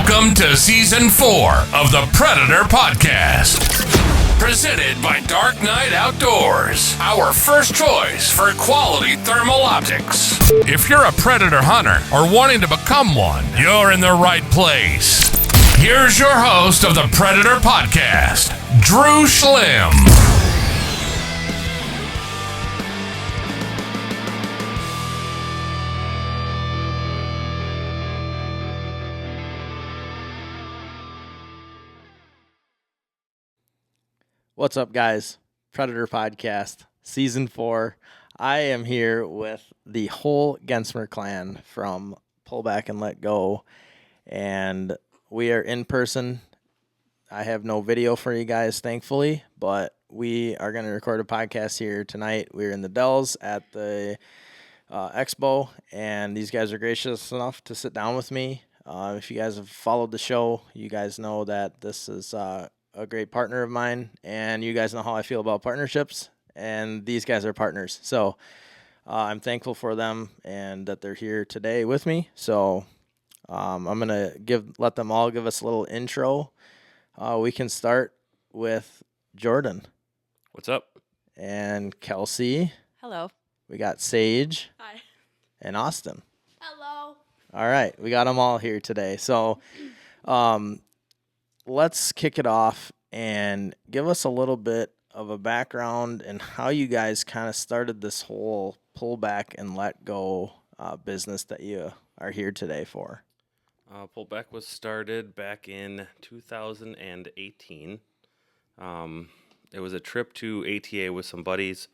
Welcome to Season 4 of the Predator Podcast. Presented by Dark Knight Outdoors, our first choice for quality thermal optics. If you're a predator hunter or wanting to become one, you're in the right place. Here's your host of the Predator Podcast, Drew Schlim. What's up, guys? Predator Podcast, Season 4. I am here with the whole Gensmer clan from Pull Back and Let Go, and we are in person. I have no video for you guys, thankfully, but we are going to record a podcast here tonight. We're in the Dells at the Expo, and these guys are gracious enough to sit down with me. If you guys have followed the show, you guys know that this is a great partner of mine, and you guys know how I feel about partnerships, and these guys are partners. So I'm thankful for them and that they're here today with me. So I'm going to let them all give us a little intro. We can start with Jordan. What's up? And Kelsey. Hello. We got Sage. Hi. And Austin. Hello. All right. We got them all here today. So let's kick it off and give us a little bit of a background and how you guys kind of started this whole pull back and let go business that you are here today for. Pull back was started back in 2018. It was a trip to ATA with some buddies,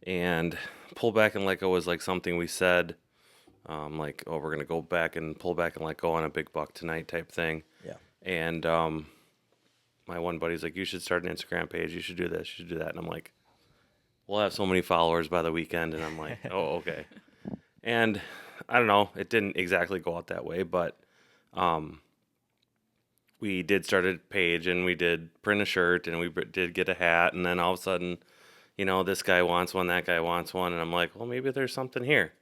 and pull back and let go was like something we said, like, oh, we're going to go back and pull back and let go on a big buck tonight type thing. Yeah. And my one buddy's like, you should start an Instagram page. You should do this. You should do that. And I'm like, we'll have so many followers by the weekend. And I'm like, oh, okay. And I don't know. It didn't exactly go out that way, but we did start a page and we did print a shirt and we did get a hat. And then all of a sudden, you know, this guy wants one, that guy wants one. And I'm like, well, maybe there's something here.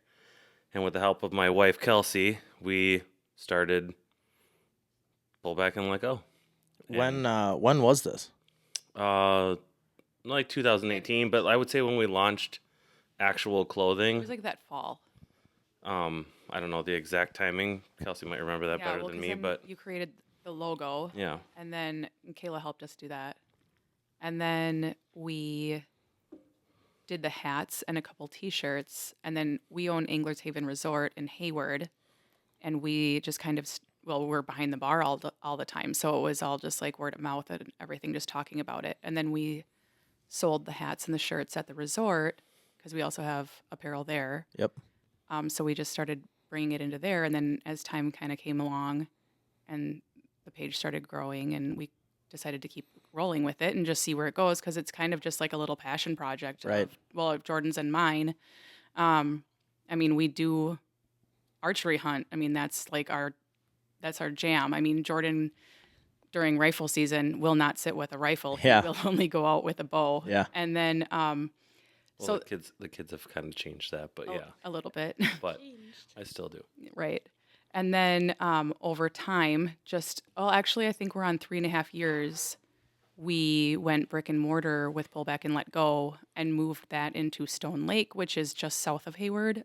And with the help of my wife, Kelsey, we started Pull Back and Let Go. When was this? Like 2018, but I would say when we launched actual clothing. It was like that fall. I don't know the exact timing. Kelsey might remember that better than me, but you created the logo. Yeah. And then Kayla helped us do that. And then we did the hats and a couple T-shirts, and then we own Anglers Haven Resort in Hayward, and we just kind of we're behind the bar all the time, so it was all just like word of mouth and everything, just talking about it. And then we sold the hats and the shirts at the resort because we also have apparel there. Yep. So we just started bringing it into there, and then as time kind of came along, and the page started growing, and we decided to keep rolling with it and just see where it goes, because it's kind of just like a little passion project. Right. Of Jordan's and mine. I mean, we do archery hunt. I mean, that's our jam. I mean, Jordan during rifle season will not sit with a rifle. Yeah. He will only go out with a bow. Yeah. And then well, the kids have kind of changed that, but yeah, a little bit. But I still do. Right. And then over time, actually, I think we're on 3.5 years. We went brick and mortar with Pull Back and Let Go and moved that into Stone Lake, which is just south of Hayward.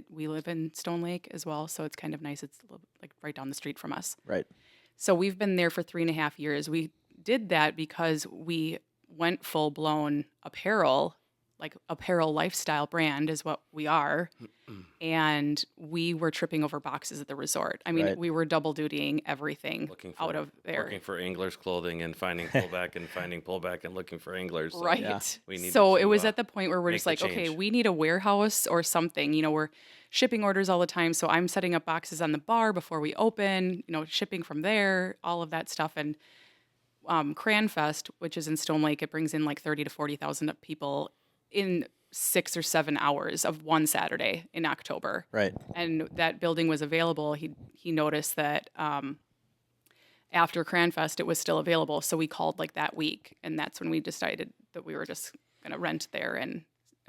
We live in Stone Lake as well, so it's kind of nice. It's like right down the street from us. Right. So we've been there for 3.5 years. We did that because we went full-blown apparel, like apparel lifestyle brand is what we are. And we were tripping over boxes at the resort. I mean, Right. we were double dutying everything out of there. Working for Anglers Clothing and finding pullback and finding pullback and looking for anglers. So Right. Yeah. we needed So to, it was at the point where we're make just the like, okay, change. we need a warehouse or something. You know, we're shipping orders all the time. So I'm setting up boxes on the bar before we open, you know, shipping from there, all of that stuff. And Cranfest, which is in Stone Lake, it brings in like 30 to 40,000 people in 6 or 7 hours of one Saturday in October. Right. And that building was available. He noticed that after Cranfest, it was still available. So we called like that week, and that's when we decided that we were just going to rent there, and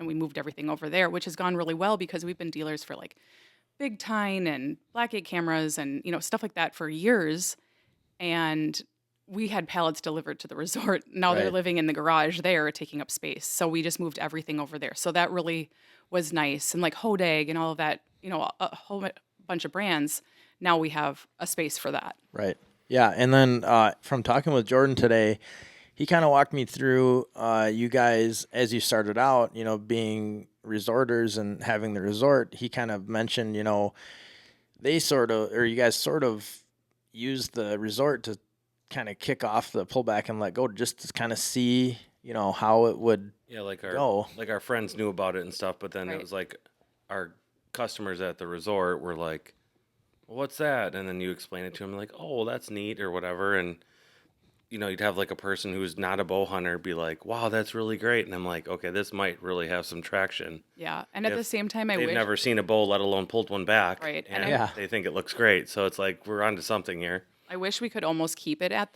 we moved everything over there, which has gone really well because we've been dealers for like big tine and blackgate cameras and, stuff like that for years. And we had pallets delivered to the resort. Now they're Right. living in the garage there, taking up space. So we just moved everything over there. So that really was nice. And like Hodag and all of that, a whole bunch of brands. Now we have a space for that. Right. Yeah. And then from talking with Jordan today, he kind of walked me through you guys as you started out, being resorters and having the resort. He kind of mentioned, they sort of, or you guys sort of used the resort to kind of kick off the pull back and let go, just to kind of see, how it would go. Like our friends knew about it and stuff, but then Right. it was like our customers at the resort were like, what's that? And then you explain it to them like, oh, well, that's neat or whatever. And, you'd have like a person who's not a bow hunter be like, wow, that's really great. And I'm like, okay, this might really have some traction. Yeah. And at the If same time, I They've wish. never seen a bow, let alone pulled one back. Right. And Yeah. they think it looks great. So it's like, we're onto something here. I wish we could almost keep it at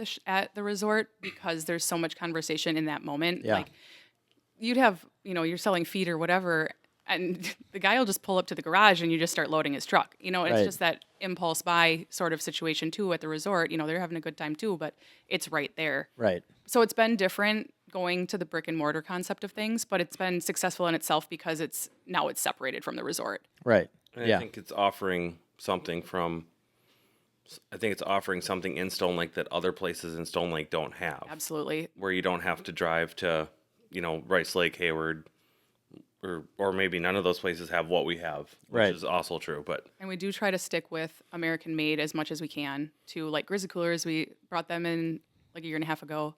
the resort because there's so much conversation in that moment. Yeah. Like you'd have, you're selling feed or whatever, and the guy will just pull up to the garage and you just start loading his truck. It's Right. just that impulse buy sort of situation too at the resort. They're having a good time too, but it's right there. Right. So it's been different going to the brick and mortar concept of things, but it's been successful in itself because it's separated from the resort. Right. And Yeah. I think it's offering something in Stone Lake that other places in Stone Lake don't have. Absolutely. Where you don't have to drive to, Rice Lake, Hayward, or maybe none of those places have what we have, which Right. is also true. But And we do try to stick with American made as much as we can to like Grizzly Coolers. We brought them in like a year and a half ago.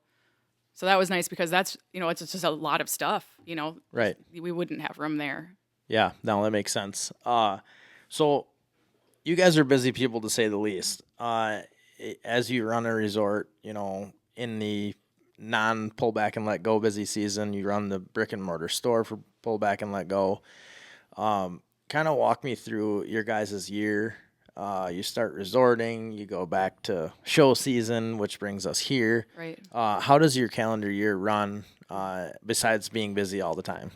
So that was nice because that's, it's just a lot of stuff, Right. we wouldn't have room there. Yeah, no, that makes sense. So you guys are busy people to say the least. As you run a resort, in the non-pull back and let go busy season, you run the brick and mortar store for pull back and let go. Kind of walk me through your guys' year. You start resorting, you go back to show season, which brings us here. Right. How does your calendar year run besides being busy all the time?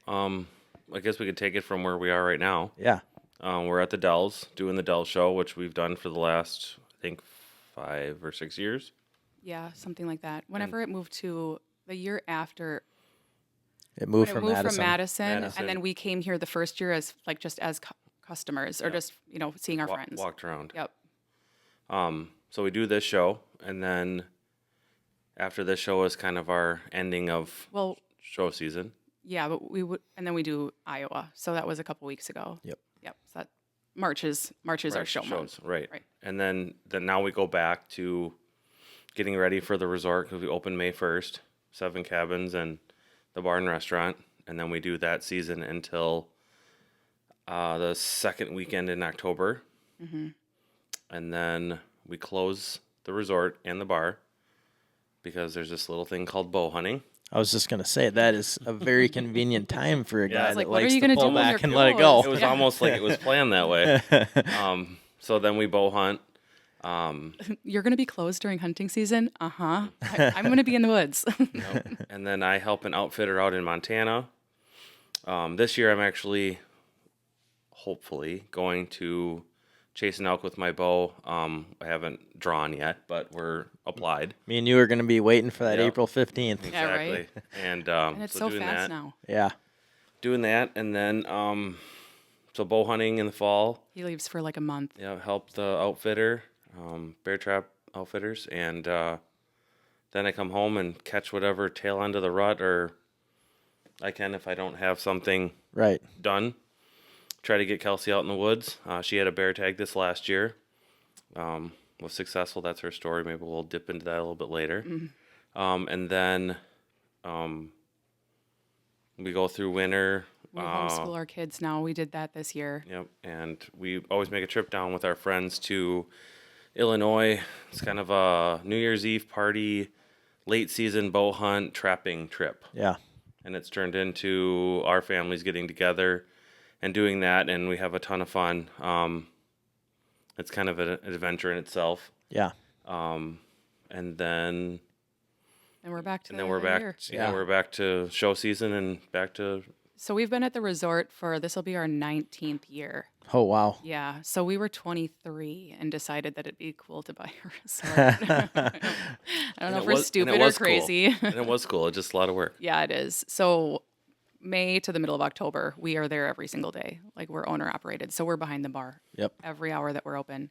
I guess we could take it from where we are right now. Yeah. We're at the Dells, doing the Dells show, which we've done for the last, I think, 5 or 6 years. Yeah, something like that. Whenever it moved to the year after, It moved when it from moved Madison. from Madison, Madison. and then we came here the first year as like just as customers or just, seeing our friends. Walked around. Yep. So we do this show, and then after this show is kind of our ending of Well, show season. yeah, but and then we do Iowa. So that was a couple weeks ago. Yep. Yep. So that March is our show month. Right. Right. And then now we go back to getting ready for the resort because we open May 1st, 7 cabins and the bar and restaurant. And then we do that season until the second weekend in October. Mm-hmm. And then we close the resort and the bar because there's this little thing called bow hunting. I was just gonna say that is a very convenient time for a Yeah. guy It's that like, what are likes you to gonna pull do when back you're and let it go. It was almost like it was planned that way. So then we bow hunt. You're going to be closed during hunting season? Uh-huh. I'm going to be in the woods. And then I help an outfitter out in Montana. This year I'm actually, hopefully, going to chase an elk with my bow. I haven't drawn yet, but we're applied. Me and you are gonna be waiting for that Yep. April 15th. Yeah, right. Exactly. And, And it's so doing fast that, now. Yeah. Doing that, and then so bow hunting in the fall. He leaves for like a month. Yeah, help the outfitter, bear trap outfitters, and then I come home and catch whatever tail end of the rut or I can if I don't have something Right. done. Try to get Kelsey out in the woods. She had a bear tag this last year. Was successful. That's her story. Maybe we'll dip into that a little bit later. And then we go through winter. We homeschool our kids now. We did that this year. Yep. And we always make a trip down with our friends to Illinois. It's kind of a New Year's Eve party, late season bow hunt, trapping trip. Yeah. And it's turned into our families getting together and doing that, and we have a ton of fun. It's kind of an adventure in itself. Yeah. And then And we're back to we're the back. year. Yeah. We're back to show season and back to So we've been at the resort for, this will be our 19th year. Oh, wow. Yeah. So we were 23 and decided that it'd be cool to buy a resort. I don't know if we're stupid or crazy. Cool. And it was cool. It's just a lot of work. Yeah, it is. So May to the middle of October, we are there every single day. Like we're owner operated. So we're behind the bar. Yep. Every hour that we're open.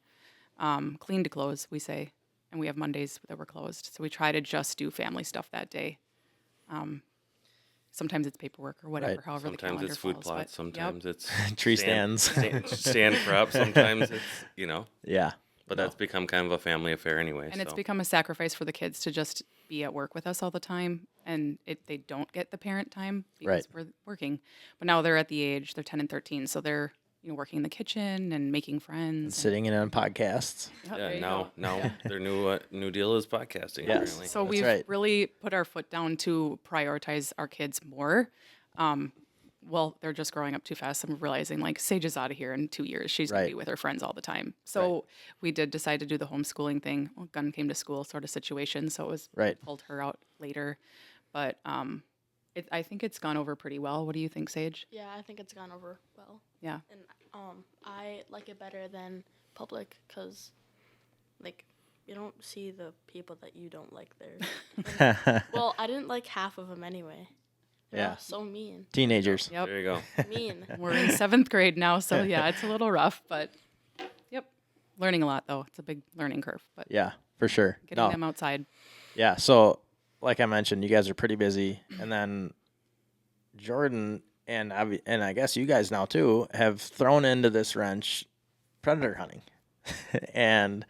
Clean to close, we say. And we have Mondays that we're closed. So we try to just do family stuff that day. Sometimes it's paperwork or whatever, Right. however the Sometimes calendar it's food falls, plots. but- Sometimes it's Tree stands. stand prep. Sometimes it's, Yeah. But that's become kind of a family affair anyway. And it's become a sacrifice for the kids to just be at work with us all the time. And they don't get the parent time because we're working. But now they're at the age, they're 10 and 13. So they're, working in the kitchen and making friends. Sitting in on podcasts. Now their new deal is podcasting. Yes. Apparently. So we've really put our foot down to prioritize our kids more. Well, they're just growing up too fast. I'm realizing like Sage is out of here in 2 years. She's going to be with her friends all the time. So we did decide to do the homeschooling thing. Well, Gunn came to school sort of situation. So it was pulled her out later. But I think it's gone over pretty well. What do you think, Sage? Yeah, I think it's gone over well. Yeah. And I like it better than public because, like, you don't see the people that you don't like there. And, well, I didn't like half of them anyway. Yeah. So mean. Teenagers. Yep. There you go. Mean. We're in 7th grade now, so yeah, it's a little rough, but yep. Learning a lot though. It's a big learning curve, but Yeah, for sure. getting them outside. Yeah, so like I mentioned, you guys are pretty busy, and then Jordan and I guess you guys now too have thrown into this wrench predator hunting, and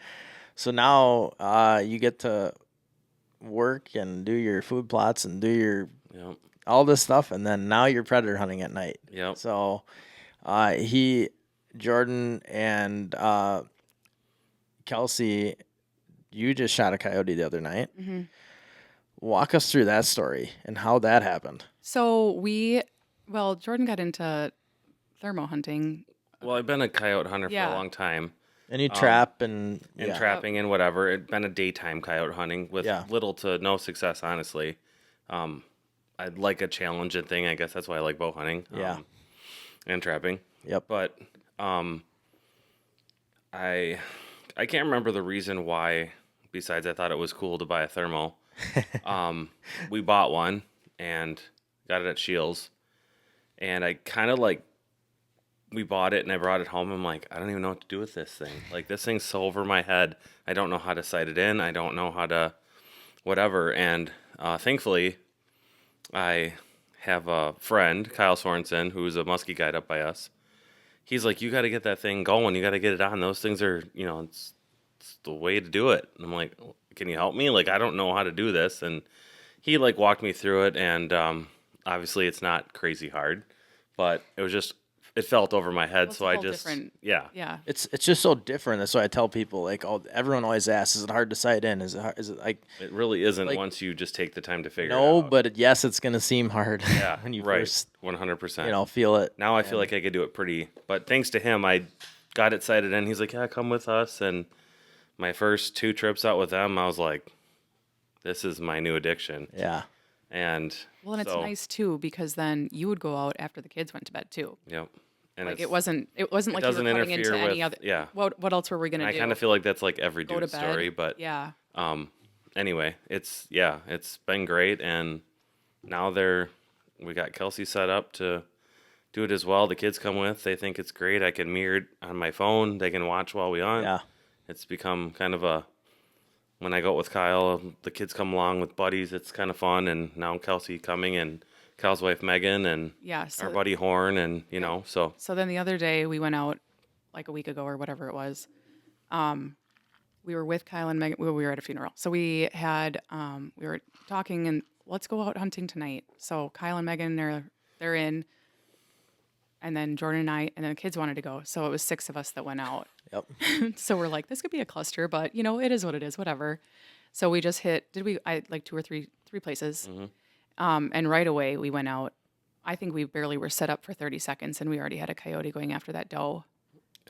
so now you get to work and do your food plots and do your all this stuff, and then now you're predator hunting at night. Yep. So Jordan and Kelsey, you just shot a coyote the other night. Mm-hmm. Walk us through that story and how that happened. So Jordan got into thermo hunting. Well, I've been a coyote hunter for Yeah. a long time. And you trap and trapping and whatever. It'd been a daytime coyote hunting with little to no success, honestly. I'd like a challenging thing. I guess that's why I like bow hunting. And trapping. Yep. But I can't remember the reason why. Besides, I thought it was cool to buy a thermo. We bought one and got it at Shields, and I kind of we bought it and I brought it home. I'm like, I don't even know what to do with this thing. Like, this thing's so over my head. I don't know how to sight it in. I don't know how to whatever. And thankfully, I have a friend, Kyle Sorensen, who's a muskie guide up by us. He's like, you got to get that thing going. You got to get it on. Those things are, it's the way to do it. And I'm like, can you help me? Like, I don't know how to do this. And he walked me through it. And obviously it's not crazy hard, but it felt over my head. So I just, Yeah. It's just so different. That's why I tell people, everyone always asks, is it hard to sight in? Is it like? It really isn't once you just take the time to figure it out. No, but yes, it's going to seem hard. Yeah, when you right. first, 100%. Feel it. Now I feel like I could do it but thanks to him, I got it sighted in. He's like, yeah, come with us. And my first 2 trips out with them, I was like, this is my new addiction. Yeah. And it's nice too, because then you would go out after the kids went to bed too. Yep. And it wasn't like you were cutting into any other. Yeah. What else were we gonna do? I kind of feel like that's like every Go to dude's bed. story, but Yeah. Anyway, it's been great, and now we got Kelsey set up to do it as well. The kids come with; they think it's great. I can mirror it on my phone. They can watch while we hunt. Yeah. It's become kind of when I go out with Kyle, the kids come along with buddies. It's kind of fun, and now Kelsey coming and Kyle's wife Megan and our buddy Horn, and so. So then the other day we went out, like a week ago or whatever it was. We were with Kyle and Megan. We were at a funeral, so we had we were talking and let's go out hunting tonight. So Kyle and Megan they're in, and then Jordan and I, and then the kids wanted to go, so it was 6 of us that went out. Yep. So we're like, this could be a cluster, but it is what it is, whatever. So we just hit. I like 2 or 3 places. Mm-hmm. And right away we went out. I think we barely were set up for 30 seconds and we already had a coyote going after that doe.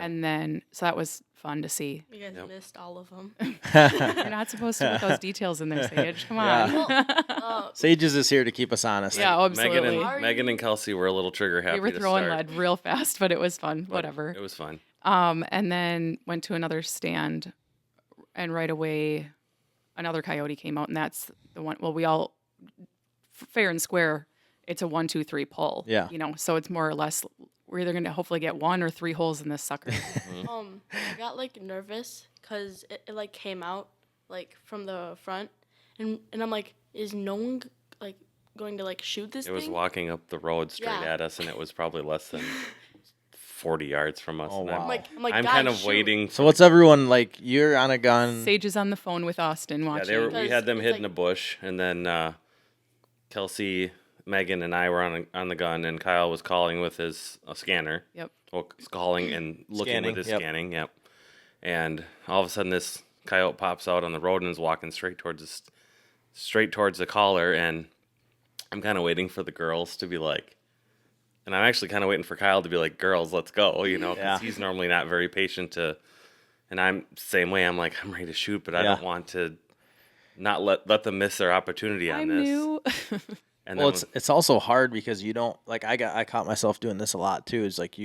And then, so that was fun to see. You guys missed all of them. You're not supposed to put those details in there, Sage. Come on. Sages is here to keep us honest. Yeah, absolutely. Megan and Kelsey were a little trigger happy. We were to throwing start, lead real fast, but it was fun. but Whatever. It was fun. And then went to another stand, and right away, another coyote came out, and that's the one. Well, we all fair and square. It's a 1, 2, 3 pull. Yeah. So it's more or less we're either going to hopefully get 1 or 3 holes in this sucker. I got like nervous because it like came out like from the front, and I'm like, is no one like going to like shoot this It was thing? walking up the road straight Yeah. at us, and it was probably less than 40 yards from us. Oh, and wow. I'm like, I'm guys, kind of shoot. waiting. So what's everyone like? You're on a gun. Sage is on the phone with Austin Yeah, watching. we Because had them it's hid like- in a bush, and then Kelsey, Megan, and I were on the gun, and Kyle was calling with his scanner. Yep. Well, calling and looking Scanning, with his yep. scanning. Yep. And all of a sudden, this coyote pops out on the road and is walking straight towards the caller, and I'm kind of waiting for the girls to be like. And I'm actually kind of waiting for Kyle to be like, "Girls, let's go," because Yeah. he's normally not very patient to. And I'm same way. I'm like, I'm ready to shoot, but I Yeah. don't want to not let them miss their opportunity on I'm this. new. And Well, then it's also hard because you don't like I caught myself doing this a lot too. It's like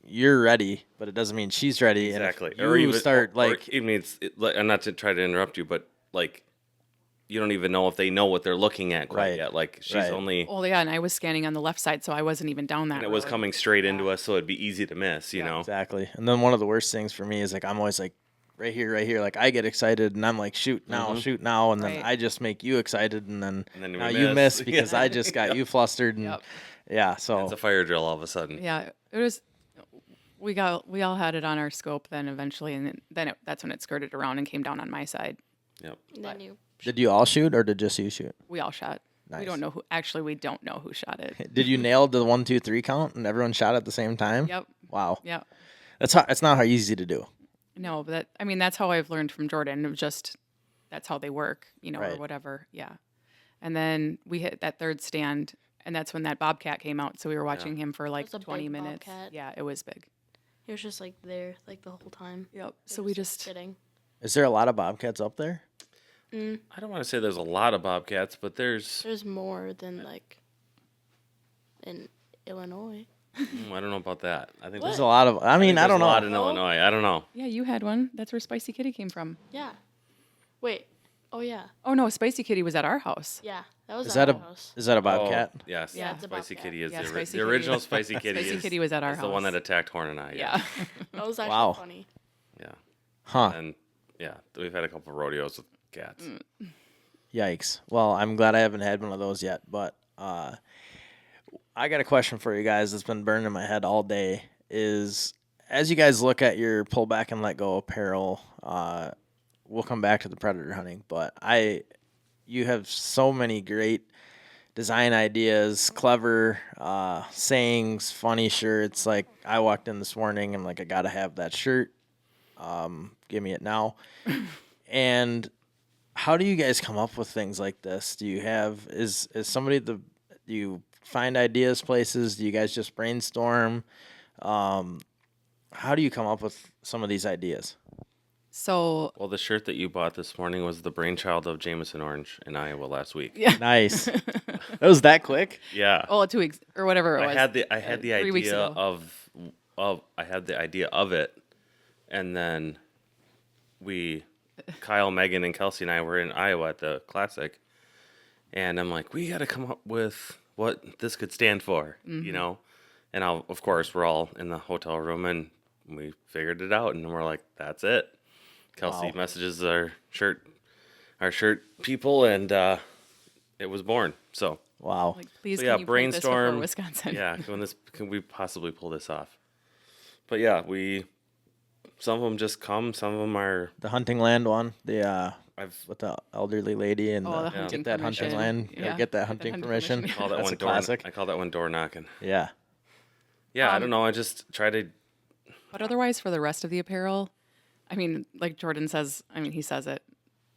you're ready, but it doesn't mean she's ready. exactly. And if you start like I mean, and not to try to interrupt you, but like, you don't even know if they know what they're looking at quite Right. yet. Like she's Right. only. Well, yeah, and I was scanning on the left side, so I wasn't even down that And it was road. coming straight into us, so it'd be easy to miss, you know? exactly. And then one of the worst things for me is like I'm always like right here. Like I get excited and I'm like shoot now, and then Right. I just make you excited, and then And then we now you miss. miss because I just got you flustered. And Yep. yeah, so It's a fire drill all of a sudden. Yeah, it was. We all had it on our scope then eventually, and then that's when it skirted around and came down on my side. Yep. And then you. did you all shoot or did just you shoot? We all shot. Nice. We don't know who. Actually, we don't know who shot it. Did you nail the 1, 2, 3 count and everyone shot at the same time? Yep. Wow. Yep. It's not how easy to do. No, but that's how I've learned from Jordan. It was just that's how they work, or Right. whatever. Yeah. And then we hit that third stand, and that's when that bobcat came out. So we were watching him for like was a 20 big minutes. bobcat. Yeah, it was big. He was just like there, like the whole time. Yep. He So was we just just sitting. Is there a lot of bobcats up there? I don't want to say there's a lot of bobcats, but there's. There's more than like in Illinois. I don't know about that. I think There's a lot of. I mean, I don't there's a lot know. in Illinois. I don't know. yeah, you had one. That's where Spicy Kitty came from. Yeah. Wait. Oh yeah. Oh no, Spicy Kitty was at our house. Yeah. That was Is at that our a house. is that a bobcat? Oh, yes. Yeah, it's a Spicy bobcat. Kitty is Yeah, the, Spicy the Kitty. original Spicy Kitty. Spicy is, Kitty was at our is the one house. that attacked Horn and I. Yeah. That was actually Wow. funny. Yeah. Huh. And yeah, we've had a couple of rodeos with cats. Yikes. Well, I'm glad I haven't had one of those yet, but I got a question for you guys that's been burning in my head all day is as you guys look at your pull back and let go apparel, we'll come back to the predator hunting, but you have so many great design ideas, clever sayings, funny shirts. Like I walked in this morning, I'm like, I gotta have that shirt. Give me it now. And how do you guys come up with things like this? Do you have is somebody do you find ideas places? Do you guys just brainstorm? How do you come up with some of these ideas? So Well, the shirt that you bought this morning was the brainchild of Jameson Orange in Iowa last week. yeah. Nice. It was that quick? Yeah. Oh, 2 weeks or whatever it was. I had the 3 weeks idea ago. of it, and then Kyle, Megan, and Kelsey and I were in Iowa at the Classic, and I'm like, we got to come up with what this could stand for, And of course, we're all in the hotel room, and we figured it out, and we're like, that's it. Kelsey Wow. messages our shirt people, and it was born. So Wow. Like, please, So, yeah, can you print this before brainstorm. Wisconsin? yeah, can we possibly pull this off? But yeah, some of them just come, some of them are. The hunting land one, the I've with the elderly lady and Oh, the get hunting that hunting permission. land or Yeah. get that hunting permission. call that That's one a door. classic. I call that one door knocking. Yeah. Yeah, I don't know. I just try to. But otherwise, for the rest of the apparel, I mean, like Jordan says, he says it,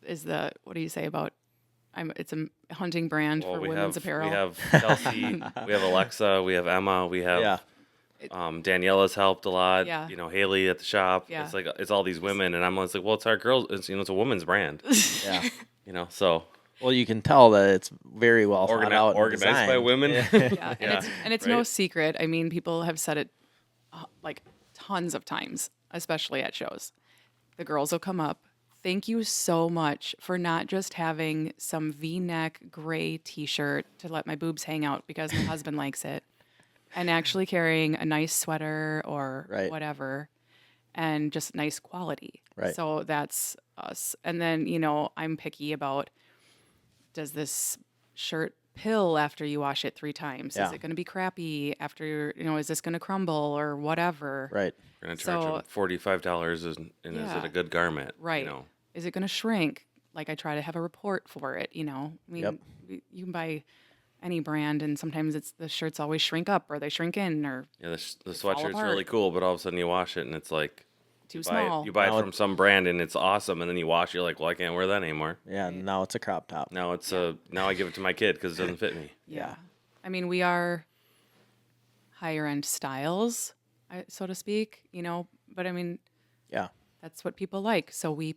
is what do you say about, it's a hunting brand Well, for we women's have apparel. we have Kelsey, we have Alexa, we have Emma, we have Yeah. Daniela's helped a lot. Yeah. You know, Haley at the shop. Yeah. It's like it's all these women, and I'm always like, well, it's our girls. It's it's a woman's brand. Yeah. You know, so Well, you can tell that it's very well thought out and organized by designed. women. Yeah, Yeah, and it's no right. secret. I mean, people have said it like tons of times, especially at shows. The girls will come up. Thank you so much for not just having some V-neck gray T-shirt to let my boobs hang out because my husband likes it, and actually carrying a nice sweater or Right. whatever, and just nice quality. Right. So that's us. And then I'm picky about, does this shirt pill after you wash it 3 times? Yeah. Is it going to be crappy after, is this going to crumble or whatever? Right. We're gonna charge So- them $45, and is Yeah. it a good garment? Right. You know, Is it going to shrink? Like I try to have a report for it, I mean, Yep. you can buy any brand and sometimes it's the shirts always shrink up or they shrink in or yeah, the fall sweatshirt's apart. really cool, but all of a sudden you wash it and it's like too buy it- small. you buy Now it from some brand and it's awesome, and then you wash it, you're like, well, I can't wear that anymore. Yeah. Now it's a crop top. Now it's now I give it to my kid because it doesn't fit me. Yeah. I mean, we are higher end styles, so to speak, but I mean, Yeah. that's what people like. So we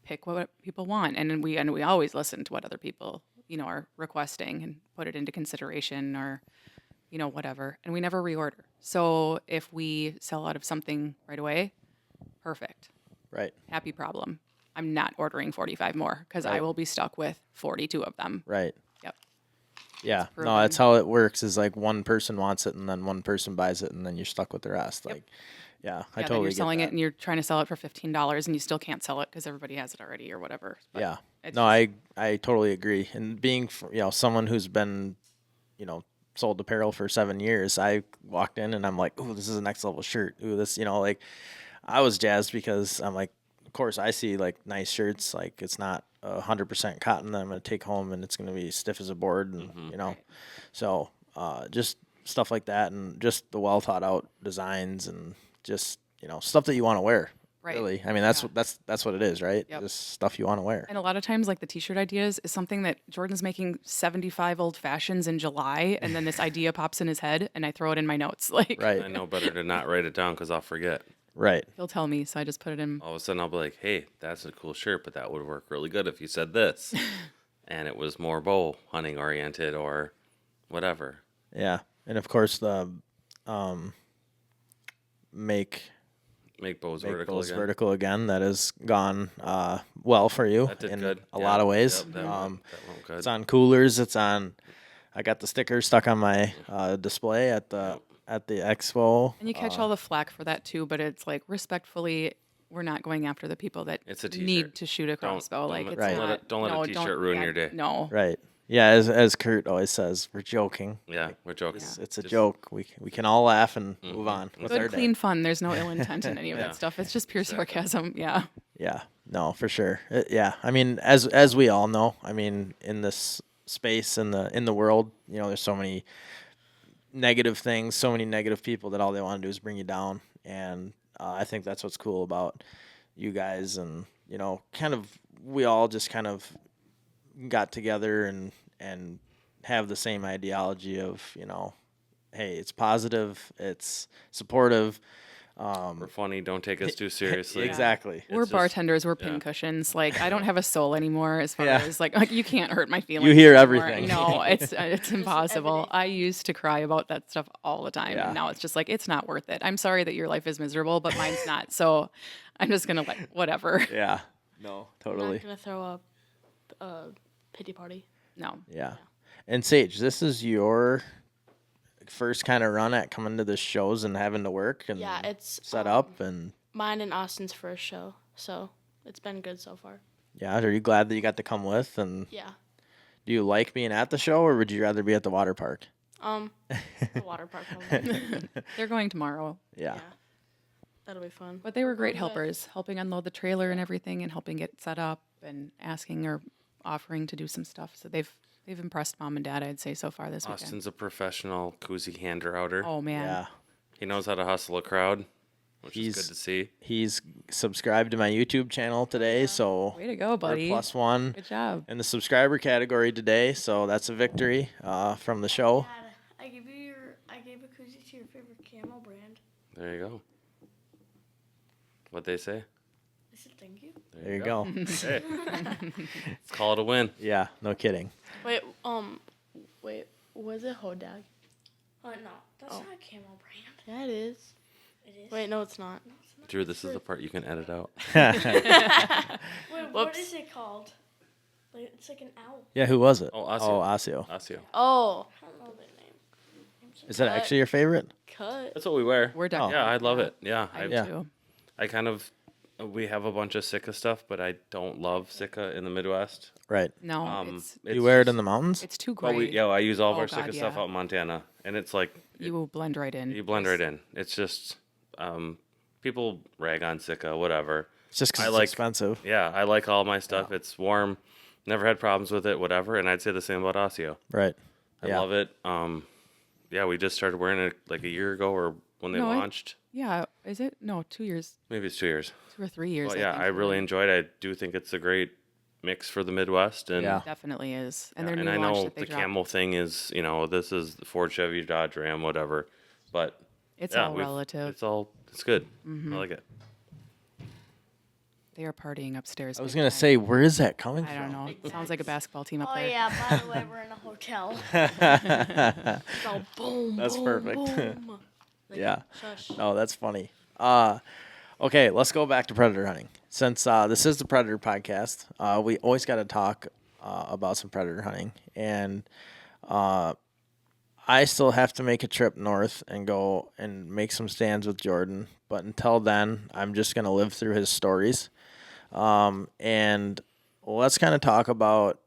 pick what people want. And then we always listen to what other people, are requesting and put it into consideration or, whatever. And we never reorder. So if we sell out of something right away, perfect. Right. Happy problem. I'm not ordering 45 more because I Right. will be stuck with 42 of them. Right. Yep. Yeah. No, proven. that's how it works is like one person wants it and then one person buys it and then you're stuck with the rest. Like, yeah, I Yeah, then totally you're get selling that. it and you're trying to sell it for $15 and you still can't sell it because everybody has it already or whatever. But Yeah. it's No, just- I totally agree. And being, someone who's been, sold apparel for 7 years, I walked in and I'm like, oh, this is a next level shirt. Ooh, this, like I was jazzed because I'm like, of course I see like nice shirts, like it's not 100% cotton that I'm going to take home and it's going to be stiff as a board and, Right. so just stuff like that and just the well thought out designs and just, stuff that you want to wear. Right. Really. I mean, that's Yeah. that's what it is, right? Yep. Just stuff you want to wear. And a lot of times, like the T-shirt ideas is something that Jordan's making 75 old fashions in July, and then this idea pops in his head, and I throw it in my notes. Like, Right. I know better to not write it down because I'll forget. Right. he'll tell me, so I just put it in. All of a sudden I'll be like, hey, that's a cool shirt, but that would work really good if you said this. And it was more bow hunting oriented or whatever. Yeah. And of course the make Make bows make vertical those again. vertical again. That has gone well for you That did in good. a Yeah. lot of ways. Yep, that went good. It's on coolers. It's on. I got the sticker stuck on my display at the expo. And you catch all the flack for that too, but it's like respectfully, we're not going after the people that It's a t-shirt. need to shoot a crossbow. don't like let- it's Right. not. don't let a no, t-shirt ruin yeah, your day. No. Right. Yeah. As Kurt always says, we're joking. Yeah, we're joking. It's a Just- joke. We can all laugh and move on with our Good, day. clean fun. There's no ill intent in any of Yeah. that stuff. It's just pure sarcasm. Yeah. Yeah, no, for sure. Yeah, I mean, as we all know, I mean, in this space in the world, there's so many negative things, so many negative people that all they want to do is bring you down, and I think that's what's cool about you guys, and kind of we all just kind of got together and have the same ideology of hey, it's positive, it's supportive. We're funny. Don't take us too seriously. Exactly. We're just- bartenders. We're yeah. pincushions. Like I don't have a soul anymore. As far Yeah. as like you can't hurt my feelings. You hear anymore. everything. No, it's impossible. everything. I used to cry about that stuff all the time, Yeah. and now it's just like it's not worth it. I'm sorry that your life is miserable, but mine's not. So I'm just gonna like whatever. Yeah. No, I'm totally. not gonna throw up a pity party. No. Yeah. And Sage, this is your first kind of run at coming to the shows and having to work and Yeah, it's set up and mine and Austin's first show, so it's been good so far. yeah, are you glad that you got to come with and Yeah. do you like being at the show or would you rather be at the water park? The water park. Probably. They're going tomorrow. Yeah. Yeah. That'll be fun. But they were great Okay. helpers, helping unload the trailer and everything, and helping get set up and asking or offering to do some stuff. So they've impressed mom and dad, I'd say, so far this weekend. Austin's a professional koozie hander outer. Oh man. Yeah. He knows how to hustle a crowd, which is He's- good to see. He's subscribed to my YouTube channel today, so Way to go, we're buddy. +1 Good job. in the subscriber category today, so that's a victory from the show. I I gave a koozie to your favorite camo brand. There you go. What they say? I said thank you. There you go. Hey. Let's call it a win. Yeah, no kidding. Wait, was it Hodag? Oh, no. That's not a camo brand. Yeah, it is. It is? Wait, no, it's not. Drew, this is the part you can edit out. Wait, what Whoops. is it called? Like, it's like an owl. Yeah, who was it? Oh, Asio. Oh, Asio. Asio. Oh. I don't know their name. Is that actually your favorite? Cut. That's what we wear. We're done. Yeah, I love it. Yeah, I do Yeah. too. I kind of, we have a bunch of Sika stuff, but I don't love Sika in the Midwest. Right. No, It's You wear it just- in the mountains? it's too Well, great. I use all of Oh, our God, Sika stuff yeah. out in Montana, and it's like You blend right in. you blend right in. It's just people rag on Sika, whatever. It's just 'cause I it's like- expensive. Yeah, I like all my stuff. It's warm. Never had problems with it, whatever. And I'd say the same about Asio. Right. I Yeah. love it. Yeah, we just started wearing it like a year ago, or when they No, launched. Yeah, is it? No, 2 years, Maybe it's 2 years. 2 or 3 years. Well, yeah, think, I really really. enjoyed it. I do think it's a great mix for the Midwest. And Yeah. Definitely is. And yeah, their and new I launch know that they the dropped. camel thing is, this is the Ford, Chevy, Dodge, Ram, whatever. But It's yeah, all relative. it's good. Mm-hmm. I like it. They are partying upstairs. I was big going to time. say, where is that coming I don't from? know. Sounds like a basketball team up Oh, there. yeah, by the way, we're in a hotel. It's all boom, That's boom, perfect. boom. Like, Yeah. Shush. Oh, that's funny. Okay, let's go back to predator hunting. Since this is the Predator podcast, we always got to talk about some predator hunting. And I still have to make a trip north and go and make some stands with Jordan. But until then, I'm just going to live through his stories. And let's kind of talk about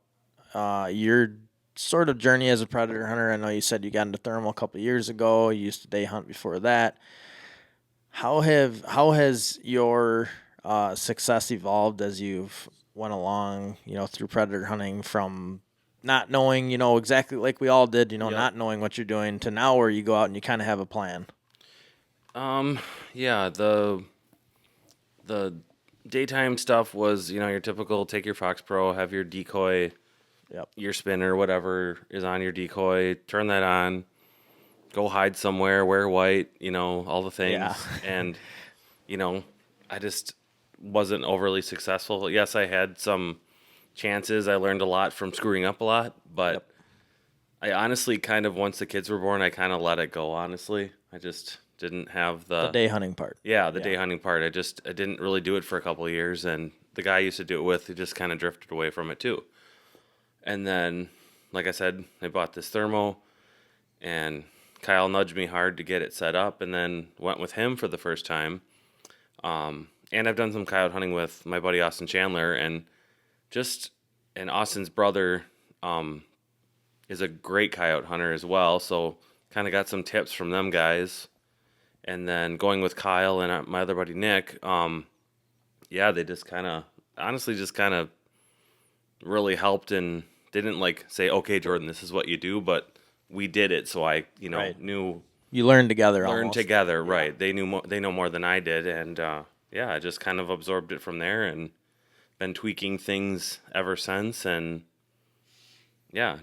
your sort of journey as a predator hunter. I know you said you got into thermal a couple of years ago. You used to day hunt before that. How has your success evolved as you've went along, through predator hunting, from not knowing, exactly like we all did, not knowing what you're doing, to now where you go out and you kind of have a plan? Yeah, the daytime stuff was, your typical take your Fox Pro, have your decoy, Yep. your spinner, whatever is on your decoy, turn that on, go hide somewhere, wear white, all the things. Yeah. And, I just wasn't overly successful. Yes, I had some chances. I learned a lot from screwing up a lot, but I honestly kind of, once the kids were born, I kind of let it go, honestly. I just didn't have The day hunting part. the day hunting part. I didn't really do it for a couple of years, and the guy I used to do it with, he just kind of drifted away from it too. And then, like I said, I bought this thermo, and Kyle nudged me hard to get it set up, and then went with him for the first time. And I've done some coyote hunting with my buddy Austin Chandler, and Austin's brother is a great coyote hunter as well, so kind of got some tips from them guys. And then going with Kyle and my other buddy Nick, they just kind of really helped, and didn't say, okay, Jordan, this is what you do, but we did it. So I, Right. knew, You learn together. learned almost. together. Right. They know more than I did. And, I just kind of absorbed it from there, and been tweaking things ever since. And yeah,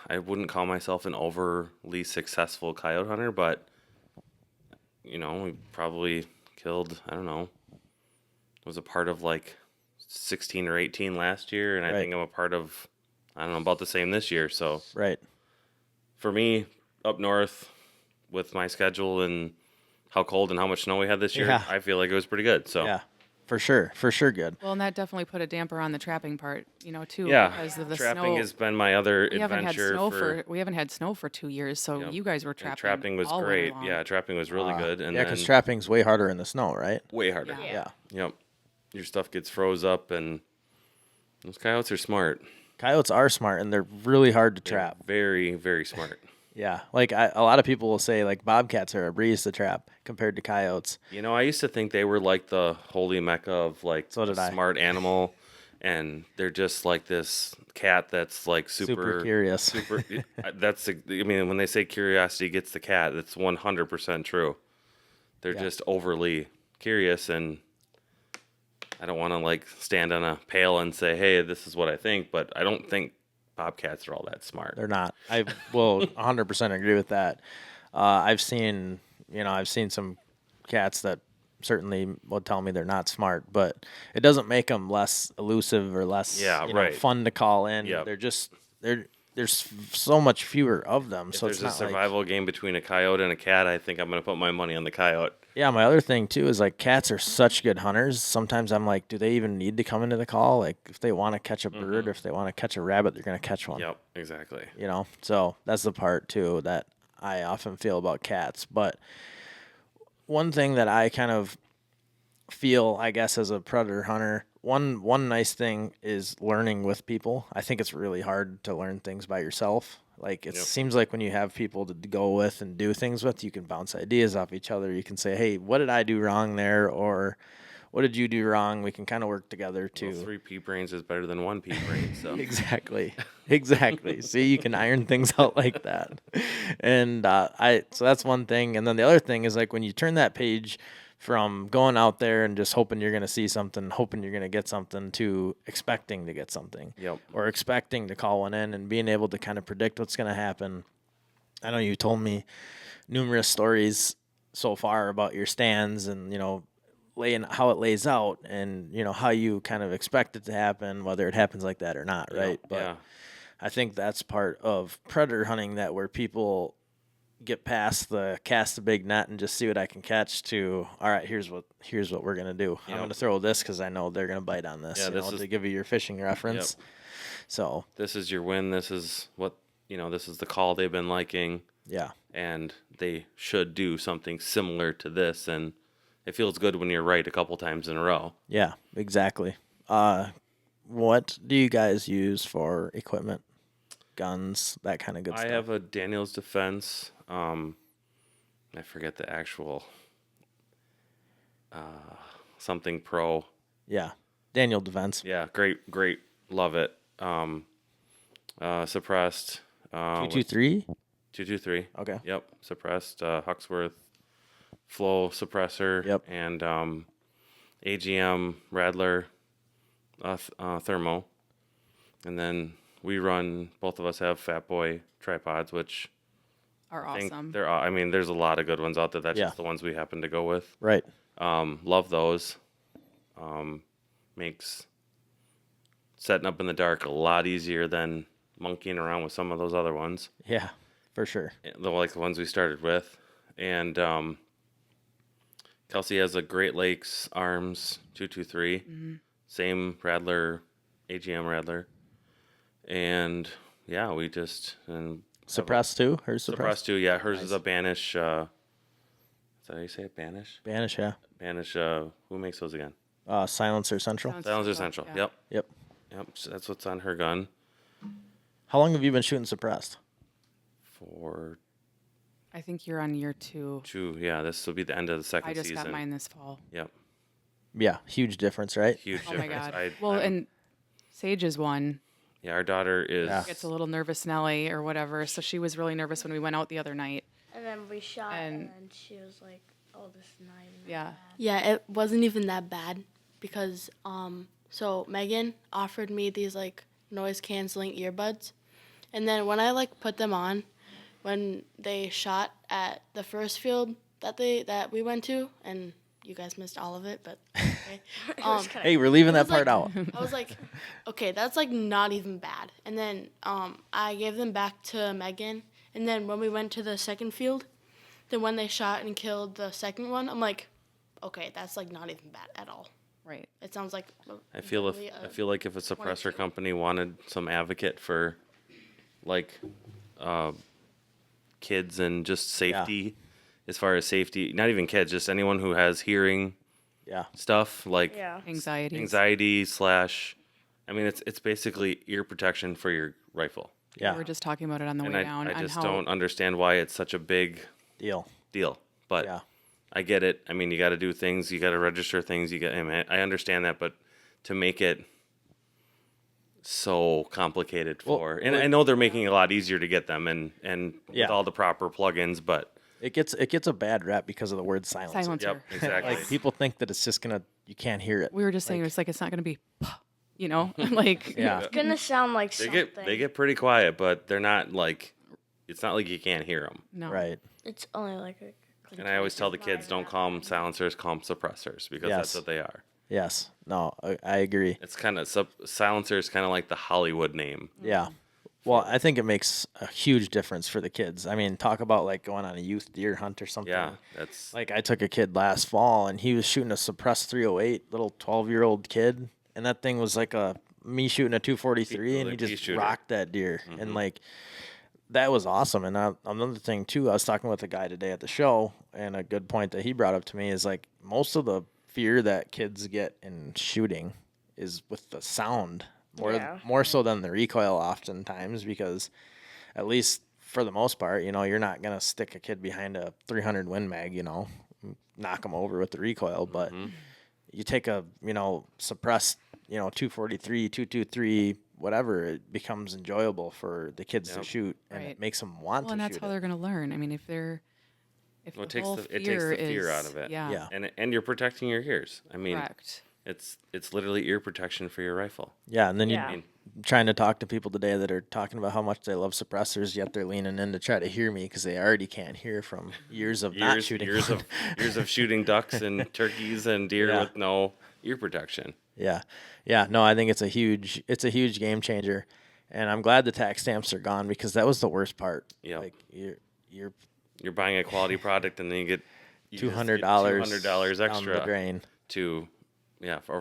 I wouldn't call myself an overly successful coyote hunter, but we probably killed, I don't know, was a part of 16 or 18 last year, and I Right. think I'm a part of, I don't know, about the same this year. So Right. for me, up north with my schedule and how cold and how much snow we had this year, Yeah. I feel like it was pretty good. So Yeah. For sure good. Well, and that definitely put a damper on the trapping part, too. yeah, Because of the trapping snow. has been my other we haven't had adventure. snow we haven't had snow for 2 years, so Yep. you guys were And trapping. trapping was all winter great. long. Yeah, trapping was really good. And Yeah, then because trapping's way harder in the snow, right? way harder. Yeah. Yeah. Yep. Your stuff gets froze up, and those coyotes are smart. Coyotes are smart, and they're really hard to They're trap. very, very smart. Yeah. A lot of people will say, bobcats are a breeze to trap compared to coyotes. I used to think they were like the holy mecca of So did I. smart animal, and they're just like this cat that's Super curious. super. When they say curiosity gets the cat, that's 100% true. They're Yeah. just overly curious, and I don't want to stand on a pail and say, hey, this is what I think, but I don't think bobcats are all that smart. They're not. I will 100% agree with that. I've seen some cats that certainly would tell me they're not smart, but it doesn't make them less elusive or less right. fun to call in. Yep. There's so much fewer of them. If So there's it's a not survival game between a coyote and a cat, I think I'm going to put my money on the coyote. Yeah, my other thing too is like cats are such good hunters. Sometimes I'm like, do they even need to come into the call? Like if they want to catch a bird or if they want to catch a rabbit, they're going to catch one. Yep, exactly. So that's the part too that I often feel about cats. But one thing that I kind of feel, I guess, as a predator hunter, one nice thing is learning with people. I think it's really hard to learn things by yourself. Like it seems like when you have people to go with and do things with, you can bounce ideas off each other. You can say, "Hey, what did I do wrong there?" or "What did you do wrong?" We can kind of work together to. Well, 3 pea brains is better than 1 pea brain. So Exactly. See, you can iron things out like that. And so that's one thing. And then the other thing is like when you turn that page from going out there and just hoping you're going to see something, hoping you're going to get something, to expecting to get something. Yep. Or expecting to call one in and being able to kind of predict what's going to happen. I know you told me numerous stories so far about your stands and, laying how it lays out and, how you kind of expect it to happen, whether it happens like that or not, right? But yeah. I think that's part of predator hunting, that where people get past the cast a big net and just see what I can catch to, all right, here's what we're going to do. I'm going to throw this because I know they're going to bite on this, to give you your fishing reference. Yep. So this is your win. This is what, this is the call they've been liking. Yeah. And they should do something similar to this. And it feels good when you're right a couple times in a row. Yeah, exactly. What do you guys use for equipment? Guns, that kind of good stuff. I have a Daniel's Defense. I forget the actual something pro. Yeah, Daniel Defense. Yeah, great, love it. Suppressed. 223. 223. Okay. Yep, suppressed. Huxworth flow suppressor. Yep. And AGM Radler thermo, and then we run. Both of us have Fat Boy tripods, which Are I think awesome. there's a lot of good ones out there. That's Yeah. just the ones we happen to go with. Right. Love those. Makes setting up in the dark a lot easier than monkeying around with some of those other ones. Yeah, for sure. Like the ones we started with. And Kelsey has a Great Lakes Arms 223. Mm-hmm. Same Radler, AGM Radler. And yeah, we just... Suppressed too? Hers Suppressed too, yeah. Hers is a Banish... is that how you say it? Banish? Banish, yeah. Banish, who makes those again? Silencer Central. Silencer Central, Yeah. yep. Yep. So that's what's on her gun. How long have you been shooting suppressed? For I think you're on year 2. 2, yeah, this will be the end of the second I just season. got mine this fall. Yep, Yeah, huge difference, right? huge Oh my difference. god. Well, and Sage is one. Yeah, our daughter is... Yeah. Gets a little nervous, Nelly, or whatever. So she was really nervous when we went out the other night. And then we shot, and And- then she was like, "Oh, this is not even that Yeah. bad." Yeah, it wasn't even that bad because so Megan offered me these like noise canceling earbuds, and then when I like put them on, when they shot at the first field that we went to, and you guys missed all of it, but okay. Hey, we're leaving It that was part out. I was like, okay, that's like not even bad. And then I gave them back to Megan. And then when we went to the second field, then when they shot and killed the second one, I'm like, okay, that's like not even bad at all. Right. It sounds like I feel like if a suppressor company wanted some advocate for like kids and just safety, as far as safety, not even kids, just anyone who has hearing Yeah. stuff like Anxiety. / I mean it's basically ear protection for your rifle. Yeah. We were just talking about it on the And way down. I on just how don't understand why it's such a big Deal. deal. But Yeah. I get it. I mean, you got to do things, you got to register things, I understand that, but to make it so complicated and I know they're making it a lot easier to get them and Yeah. with all the proper plugins, but It gets a bad rap because of the word silencer. Silencer. yep, exactly. Like people think that it's just you can't hear it. we were just saying it's not going to be, like Yeah. It's gonna sound like they something. get pretty quiet, but they're not like it's not like you can't hear them. no. Right. It's only like a. And I always tell the kids, don't call them silencers, call them suppressors, because that's Yes. what they are. Yes. No, I agree. It's kind of silencer is kind of like the Hollywood name. Yeah. Well, I think it makes a huge difference for the kids. I mean, talk about like going on a youth deer hunt or something. Yeah, that's Like I took a kid last fall and he was shooting a suppressed 308, little 12-year-old kid, and that thing was like me shooting a 243 and he Like pea just shooter. rocked that deer. And like that was awesome. And another thing too, I was talking with a guy today at the show, and a good point that he brought up to me is like most of the fear that kids get in shooting is with the sound more so than the recoil oftentimes, because at least for the most part, you're not going to stick a kid behind a 300 Win Mag, knock them over with the recoil, but you take a, suppressed, 243, 223, whatever, it becomes enjoyable for the kids to shoot, and Right. it makes them want Well, to and that's shoot how it. they're going to learn. I mean, if Well, the whole it takes the fear is, out of it. Yeah. And you're protecting your ears. I mean, Correct. it's literally ear protection for your rifle. Yeah, and then Yeah. you're trying to talk to people today that are talking about how much they love suppressors, yet they're leaning in to try to hear me because they already can't hear from years of not shooting. years of shooting ducks and turkeys and deer Yeah. with no ear protection. Yeah, yeah. No, I think it's a huge game changer, and I'm glad the tax stamps are gone because that was the worst part. Yeah. Like you're Buying a quality product and then you get $200 $200 down extra the drain. to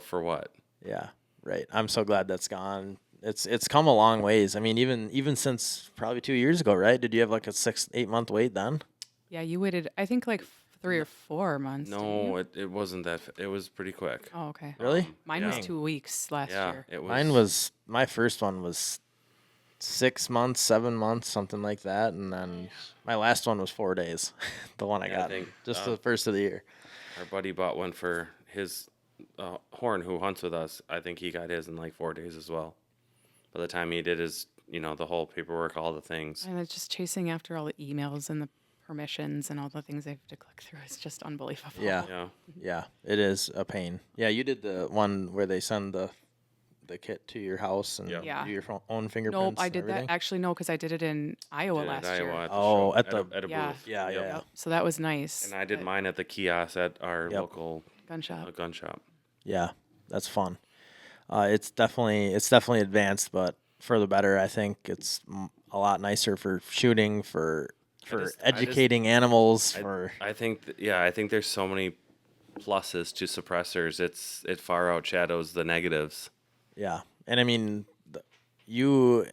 for what? Yeah, right. I'm so glad that's gone. It's come a long ways. I mean, even since probably 2 years ago, right? Did you have like a 6-8 month wait then? Yeah, you waited, I think, like 3 or 4 months. didn't you? No, it wasn't that. It was pretty quick. Oh, okay. Really? Mine was yeah. 2 weeks last Yeah, year. it was. Mine was my first one was 6 months, 7 months, something like that, and then my last one was 4 days. The one I Yeah, I got, think, just the first of the year. Our buddy bought one for his Horn, who hunts with us. I think he got his in like 4 days as well. By the time he did his, the whole paperwork, all the things. And it's just chasing after all the emails and the permissions and all the things I have to click through. It's just unbelievable. Yeah. Yeah. Yeah, it is a pain. Yeah, you did the one where they send the kit to your house and Yep. Yeah. do your own fingerprints. Nope, I and did everything? that. Actually, no, because I did it in Iowa Did it last at year. Iowa at the Oh, show, at at a Yeah. booth. Yeah, Yep. yeah, So that was nice. And I did but- mine at the kiosk at our Yep. local Gun shop. gun shop. yeah. That's fun. It's definitely advanced, but for the better. I think it's a lot nicer for shooting, for educating animals. I think I think there's so many pluses to suppressors. It far outshadows the negatives. Yeah, and I mean, you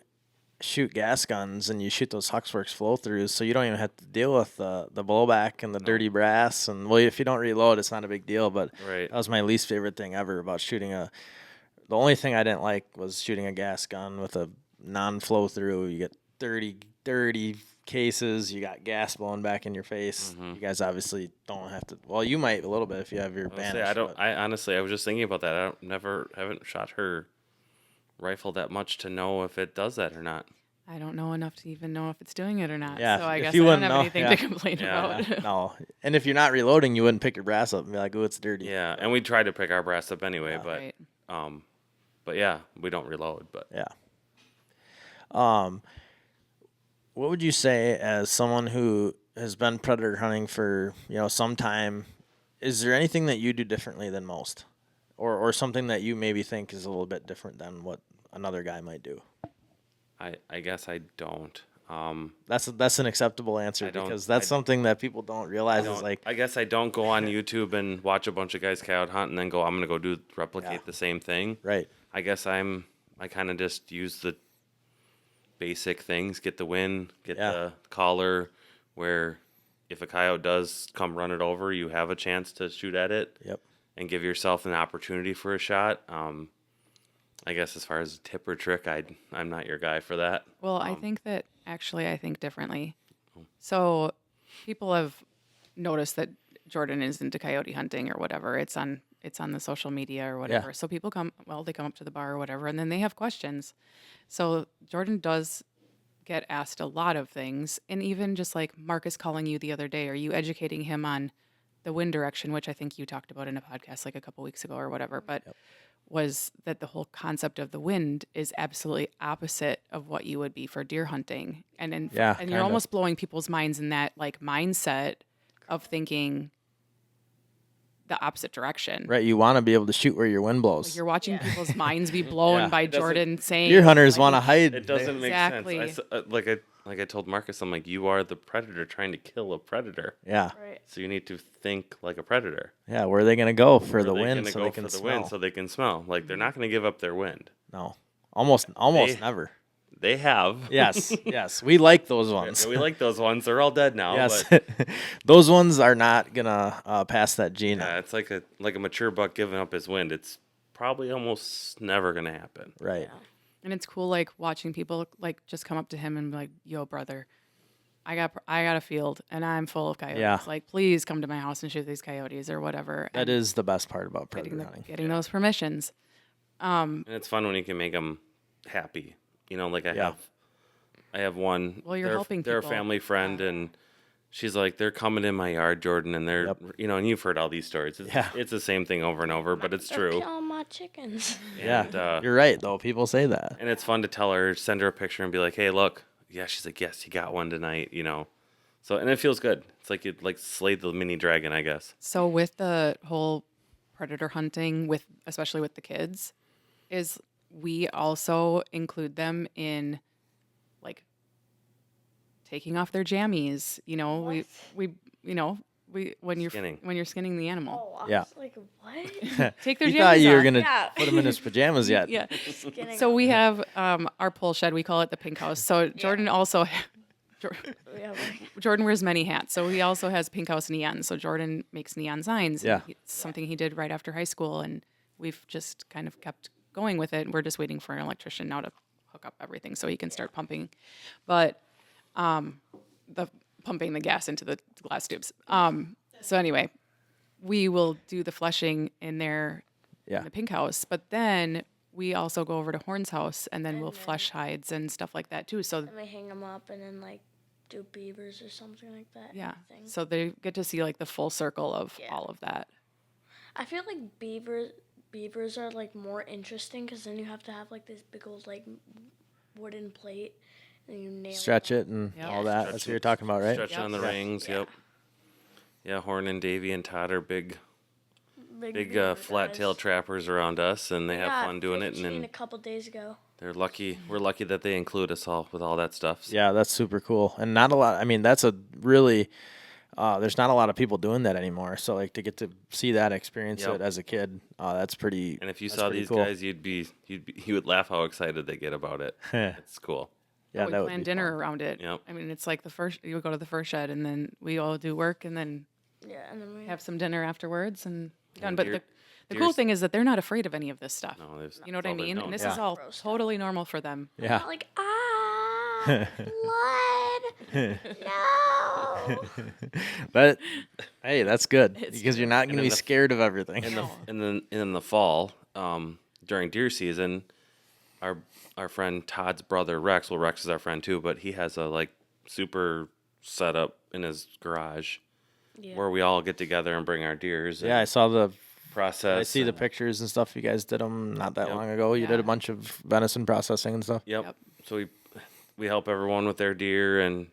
shoot gas guns and you shoot those Huxworks flow throughs, so you don't even have to deal with the blowback and the dirty brass. And well, if you don't reload, it's not a big deal. But Right. that was my least favorite thing ever about shooting The only thing I didn't like was shooting a gas gun with a non-flow through. You get dirty cases. You got gas blowing back in your face. You guys obviously don't have to. Well, you might a little bit if you have your Banish. I don't. but- I honestly, I was just thinking about that. Haven't shot her rifle that much to know if it does that or not. I don't know enough to even know if it's doing it or not. Yeah, So I if guess you I don't wouldn't have know, anything yeah. to complain Yeah. about. No, and if you're not reloading, you wouldn't pick your brass up and be like, "Oh, it's dirty." Yeah, and we tried to pick our brass up anyway, Right. but yeah, we don't reload. But Yeah. What would you say as someone who has been predator hunting for, some time, is there anything that you do differently than most? Or something that you maybe think is a little bit different than what another guy might do? I guess I don't. That's an acceptable answer I don't- because that's something that people don't realize is like I guess I don't go on YouTube and watch a bunch of guys coyote hunt and then go, I'm gonna go replicate Yeah. the same thing. right. I guess I kind of just use the basic things, get the wind, get Yeah. the collar, where if a coyote does come run it over, you have a chance to shoot at it Yep. and give yourself an opportunity for a shot. I guess as far as tip or trick, I'm not your guy for that. Well, I think that actually I think differently. So people have noticed that Jordan is into coyote hunting or whatever. It's on the social media or whatever. So people they come up to the bar or whatever, and then they have questions. So Jordan does get asked a lot of things, and even just like Marcus calling you the other day, are you educating him on the wind direction, which I think you talked about in a podcast like a couple weeks ago or whatever. But was that the whole concept of the wind is absolutely opposite of what you would be for deer hunting. And Yeah, and you're kinda. almost blowing people's minds in that like mindset of thinking the opposite direction. Right, you want to be able to shoot where your wind blows. Like you're watching people's minds be blown Yeah. by It doesn't- Jordan saying Deer hunters like, want to hide. It doesn't make Exactly. sense. Like I told Marcus, I'm like, you are the predator trying to kill a predator. Yeah, Right. So you need to think like a predator. yeah. Where are they gonna go for the They're wind gonna so go they can for the smell? wind so they can smell. Like they're not going to give up their wind. No, almost They- never. They have. Yes, yes. We like those ones. We like those ones. They're all dead now. Yes, But those ones are not gonna pass that gene. yeah, it's like a mature buck giving up his wind. It's probably almost never going to happen. Right. and it's cool like watching people like just come up to him and be like, "Yo, brother, I got a field and I'm full of coyotes. Yeah. Like, please come to my house and shoot these coyotes or whatever." That and is the best part about predator hunting. getting those permissions. And it's fun when you can make them happy. You know, like I have one. Well, you're they're, helping They're a people. family friend, and she's like, they're coming in my yard, Jordan, and they're, Yep. you know, and you've heard all these stories. It's, Yeah. it's the same thing over and over, but it's true. Kill my chickens. Yeah, And, you're right though. People say that. and it's fun to tell her, send her a picture, and be like, hey, look. Yeah, she's like, yes, you got one tonight. You know, so and it feels good. It's like you'd like slayed the mini dragon, I guess. So with the whole predator hunting with especially with the kids is we also include them in like taking off their jammies, you know, we you know, when you're Skinning. when you're skinning the animal. Oh, I Yeah. was like, what? Take their You jammies thought you were off. gonna Yeah. put him in his pajamas yet? Yeah. Skinning So up. we have our pole shed, we call it the pink house. So Jordan also Yeah, like, Jordan wears many hats, so he also has Pink House neon. So Jordan makes neon signs. and Yeah. it's something he did right after high school, and we've just kind of kept going with it. We're just waiting for an electrician now to hook up everything so he can start pumping, but the pumping the gas into the glass tubes. So anyway, we will do the flushing in there Yeah. in the Pink House, but then we also go over to Horn's house, and then we'll flush hides and stuff like that too. So and we hang them up and then like do beavers or something like that. yeah, I think. so they get to see like the full circle of Yeah. all of that. I feel like beavers are like more interesting because then you have to have like this big old like wooden plate and you nail Stretch it. it and Yeah. all that. That's what you're talking about, right? Stretch Yep. on the Yeah. rings. Yeah. Yep. Yeah, Horn and Davy and Todd are big Big beaver flat-tail guys. trappers around us, and they have Yeah, fun doing it. 15 And a couple days ago. they're lucky. We're lucky that they include us all with all that stuff. So Yeah, that's super cool. And not a lot. I mean, that's a really. There's not a lot of people doing that anymore. So like to get to see that, experience Yep. it as a kid, that's pretty. And if you that's saw pretty these cool. guys, you would laugh how excited they get about it. It's cool. Yeah, we that would plan be dinner fun. around it. Yep. I mean, it's like you go to the first shed, and then we all do work, and then Yeah, and then we have some dinner afterwards, and be done. And But deer- the cool deer's- thing is that they're not afraid of any of this stuff. No, there's- You know what that's I all they're mean? known And this for. is all Gross stuff. totally normal for them. Yeah. not like blood. No. But hey, that's good It's because you're not going to be in the- scared of everything. In the fall, during deer season, our friend Todd's brother Rex. Well, Rex is our friend too, but he has a like super setup in his garage where we all get together and bring our deers. Yeah, I saw the. process. I see the and- pictures and stuff. You guys did them not that Yep. long ago. You did Yeah. a bunch of venison processing and stuff. Yep. Yep. So we help everyone with their deer, and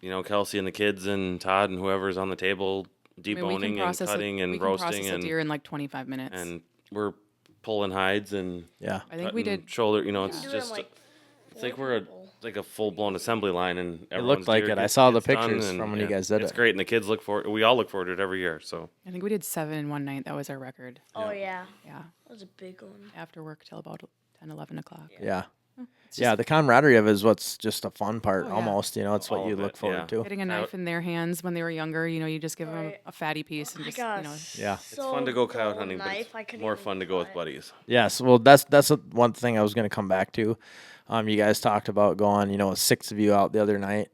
you know Kelsey and the kids and Todd and whoever's on the table I mean, we can deboning and process cutting we and can roasting process a deer in like 25 minutes. and we're pulling hides and Yeah. I think we cutting did. shoulder. You know, it's Do it in, just like, it's like we're it's like a full blown assembly line, and It everyone's looked like deer it. I gets- saw the gets done, pictures and, from when you yeah, guys did it's it. great, and the kids look forward. We all look forward to it every year. So I think we did 7 in one night. That was our record. Oh yeah, Yeah. that was a big one. After work till about 10, 11 o'clock. Yeah. It's Yeah, just the camaraderie of it is what's just a fun part Oh, yeah. almost. You know, it's what All you of look it, forward yeah. to. Getting a knife in their hands when they were younger, you know, you just give them Right. a fatty piece and I just, got you know. Yeah. it's fun to go coyote hunting, but knife, I it's couldn't more even fun to go with cut. buddies. Yes, well, that's one thing I was going to come back to. You guys talked about going, you know, with 6 of you out the other night.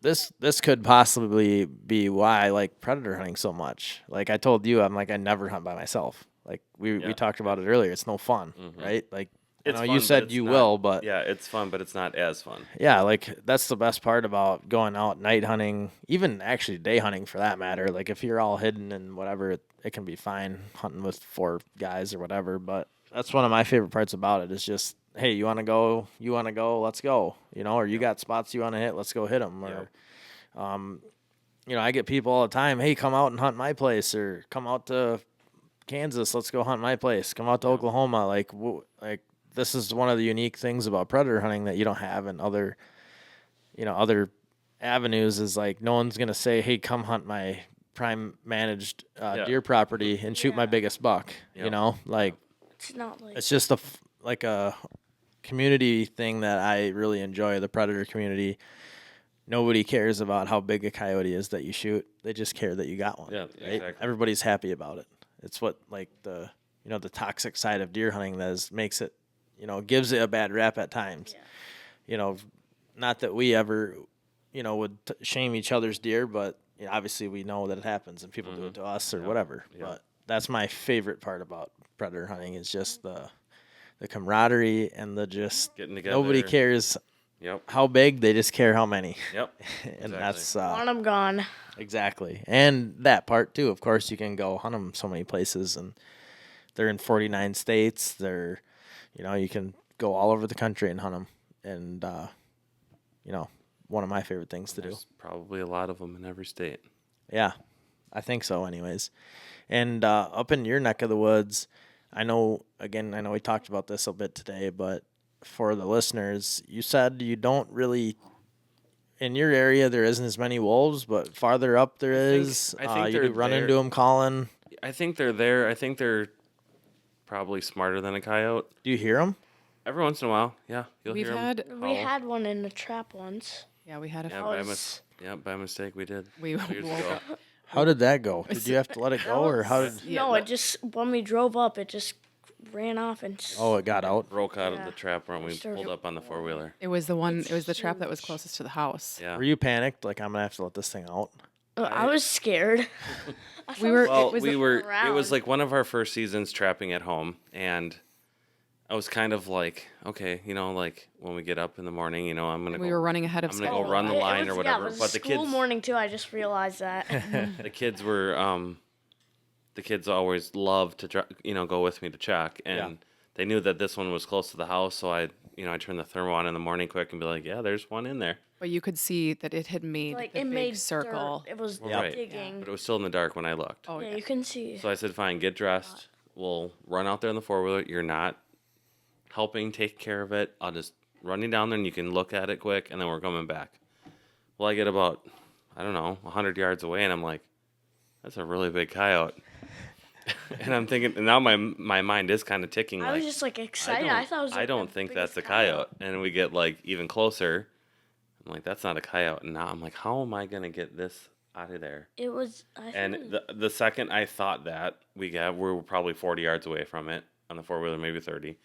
This could possibly be why I like predator hunting so much. Like I told you, I'm like I never hunt by myself. Like we Yeah. talked about it earlier. It's no fun, right? Like I know fun, you but said it's you not- will, but yeah, it's fun, but it's not as fun. yeah, like that's the best part about going out night hunting, even actually day hunting for that matter. Like if you're all hidden and whatever, it can be fine hunting with 4 guys or whatever. But that's one of my favorite parts about it is just, hey, you want to go? You want to go? Let's go. You know, or you got spots you want to hit? Let's go hit them. Or, you know, I get people all the time, hey, come out and hunt my place, or come out to Kansas, let's go hunt my place. Come out to Oklahoma, like this is one of the unique things about predator hunting that you don't have in other, you know, other avenues. Is like no one's gonna say, hey, come hunt my prime managed deer property and shoot my biggest buck. You know, like It's not like it's just like a community thing that I really enjoy. The predator community. Nobody cares about how big a coyote is that you shoot. They just care that you got one. Yeah, right? exactly. Everybody's happy about it. It's what like the the toxic side of deer hunting makes it, gives it a bad rap at times. Yeah. You know, not that we ever, would shame each other's deer, but obviously we know that it happens and people do it to us or whatever. Yeah. But that's my favorite part about predator hunting is just the camaraderie and the just Getting together. nobody cares Yep. how big, they just care how many. Yep. And Exactly. that's want them gone. exactly. And that part too, of course, you can go hunt them so many places and they're in 49 states. They're, you can go all over the country and hunt them. And, one of my favorite things to do. There's probably a lot of them in every state. Yeah, I think so anyways. And up in your neck of the woods, I know we talked about this a bit today, but for the listeners, you said you don't really, in your area, there isn't as many wolves, but farther up there is. I think you they're do run there. into them calling. I think they're there. I think they're probably smarter than a coyote. Do you hear them? Every once in a while, yeah, you'll We've hear 'em had- We howl. had one in the trap once. Yeah, we had a Yeah, I by, was- by mistake we did. we Years woke ago. up. How did that go? Did you have to let it go, or how did? Yeah, no, that- it just when we drove up, it just ran off and. Oh, it got out. Broke out of Yeah. the trap when we Started- pulled up on the 4-wheeler. It was the one. It's It was the trap that was huge. closest to the house. Yeah. Were you panicked? Like I'm gonna have to let this thing out. I was scared. I We thought were- Well, It was we a- were. It was around. like one of our first seasons trapping at home, and I was kind of like, okay, like when we get up in the morning, I'm gonna. We go, were running ahead of I'm gonna schedule. go run the It line was- or whatever. Yeah, it was but the school kids, morning too. I just realized that. the kids were. The kids always loved to, go with me to check, and they knew that this one was close to the house, so I turned the thermo on in the morning quick and be like, yeah, there's one in there. But you could see that it had made like the it big made circle. Dirt. It was Right. digging. But it was still in the dark when I looked. Oh Yeah, yeah. you can see. So I said, fine, get dressed. We'll run out there in the 4-wheeler. You're not helping take care of it. I'll just run you down there and you can look at it quick, and then we're coming back. Well, I get about, 100 yards away, and I'm like, that's a really big coyote. And I'm thinking, and now my mind is kind of ticking. I was just like excited. I thought it was. Like, I don't the think that's biggest a coyote. And we get like even closer. I'm like, that's not a coyote. And now I'm like, how am I gonna get this out of there? It was. I think And it was, the second I thought that, we were probably 40 yards away from it on the 4-wheeler, maybe 30,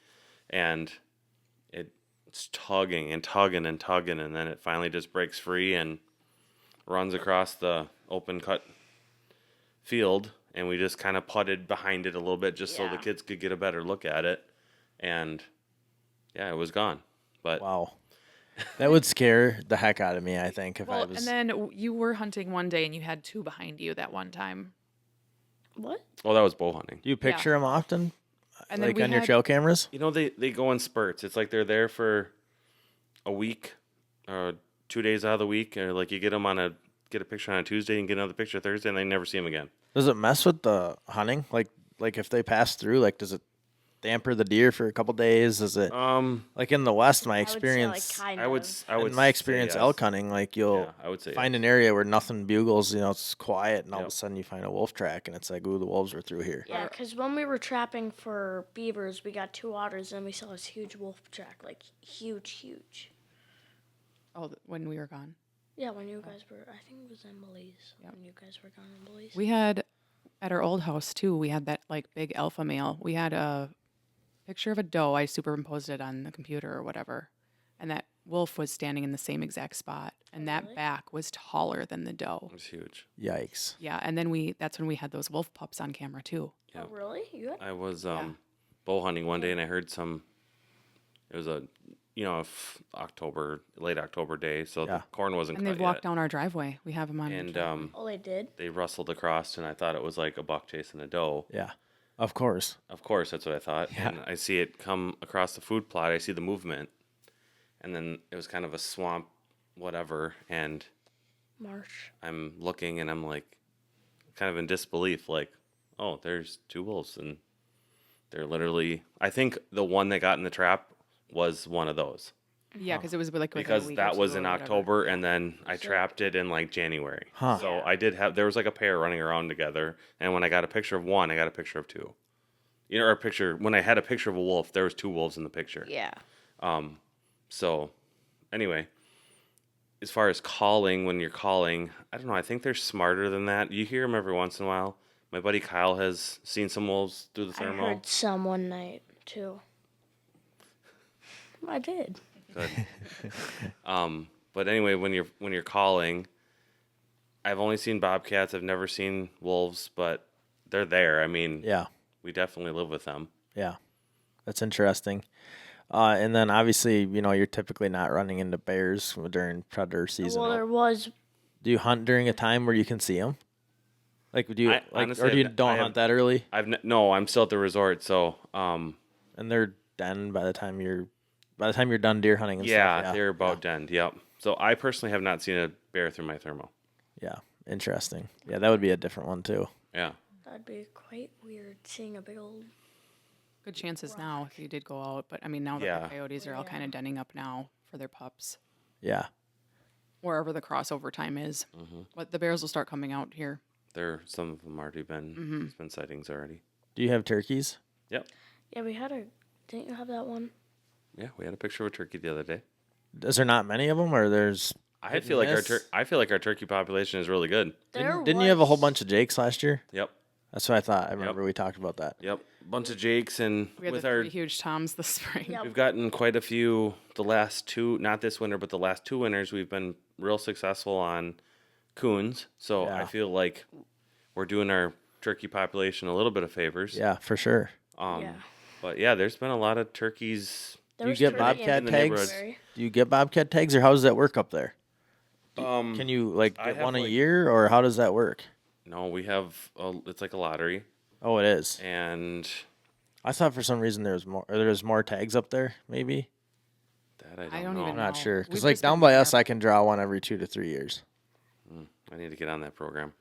and it's tugging and tugging and tugging, and then it finally just breaks free and runs across the open cut field, and we just kind of putted behind it a little bit just so the Yeah. kids could get a better look at it, and yeah, it was gone. But Wow, that would scare the heck out of me. I think if I Well, was. and then you were hunting one day and you had 2 behind you that one time. what? well, that was bow hunting. Do you picture them often? And then Like we on your had- trail cameras? They go in spurts. It's like they're there for a week or 2 days out of the week, or like you get a picture on a Tuesday and get another picture Thursday, and they never see them again. Does it mess with the hunting? Like if they pass through, like does it damper the deer for a couple days? Is it like in the West? My I would say, experience, like, kind I would. of. I would. in my say experience, yes. elk hunting, like you'll Yeah, I would say find yes. an area where nothing bugles. It's quiet, and all of a Yep. sudden you find a wolf track, and it's like, ooh, the wolves were through here. Yeah, because when we were trapping for beavers, we got 2 otters and we saw this huge wolf track, like huge. Oh, when we were gone. Yeah, when you guys were, I think it was in Belize. Yep. When you guys were gone in Belize. We had at our old house too. We had that like big alpha male. We had a picture of a doe. I superimposed it on the computer or whatever, and that wolf was standing in the same exact spot, and that really? back was taller than the doe. It was huge. Yikes! Yeah, and then that's when we had those wolf pups on camera too. Yeah. Oh, really? You had? I was bow hunting one day, and I heard some It was a, late October day, so Yeah. the corn wasn't And cut they've walked yet. down our driveway. We have them on. And our driveway. Oh, they did? they rustled across, and I thought it was like a buck chasing a doe. Yeah. Of course. Of course, that's what I thought. Yeah. And I see it come across the food plot. I see the movement, and then it was kind of a swamp, whatever. And Marsh. I'm looking, and I'm like, kind of in disbelief, like, oh, there's two wolves, and they're literally. I think the one that got in the trap was one of those Yeah, because it was like within a because week that or was two in or whatever. October, and then I trapped it in like January. Huh. So I did have there was like a pair running around together, and when I got a picture of one, I got a picture of two. Or a picture when I had a picture of a wolf, there was two wolves in the picture. Yeah. So, anyway, as far as calling, when you're calling, I don't know. I think they're smarter than that. You hear them every once in a while. My buddy Kyle has seen some wolves through the I thermal. heard some one night, too. I did. Good. But anyway, when you're calling, I've only seen bobcats. I've never seen wolves, but they're there. I mean, Yeah. we definitely live with them. Yeah. That's interesting. And then obviously, you're typically not running into bears during predator season. Well, there was. Do you hunt during a time where you can see them? Like, do you I- honestly, or do you I've- don't I have- hunt that early? No, I'm still at the resort, so And they're done by the time you're done deer hunting. And yeah, stuff. they're about denned. Yep. So I personally have not seen a bear through my thermal. Yeah, interesting. Yeah, that would be a different one too. Yeah. That'd be quite weird seeing a big old. Good chances now if you did go out, but I mean now that Yeah. the coyotes are all kind of denning up now for their pups, Yeah, wherever the crossover time is. Mm-hmm. But the bears will start coming out here. Some of them already been there's been sightings already. do you have turkeys? Yep. Yeah, we had a. Didn't you have that one? Yeah, we had a picture of a turkey the other day. Is there not many of them, or there's? I feel like miss? I feel like our turkey population is really good. Didn't you have a whole bunch of jakes last year? Yep. That's what I thought. I remember we talked about that. Yep. Bunch of jakes, and We had with the our three huge toms this spring. Yep. we've gotten quite a few the last two, not this winter, but the last two winters we've been real successful on coons. So Yeah. I feel like we're doing our turkey population a little bit of favors. Yeah, for sure. Yeah. But yeah, there's been a lot of turkeys. There Do you was get turkey bobcat in the tags? neighborhood. Do you get bobcat tags, or how does that work up there? Can you I get have, one a like- year, or how does that work? No, we have it's like a lottery, Oh, it is. and I thought for some reason there was more tags up there. Maybe that I don't, I don't know. even I'm not know. sure We've because like just been down by doing us, our- I can draw one every 2 to 3 years. I need to get on that program.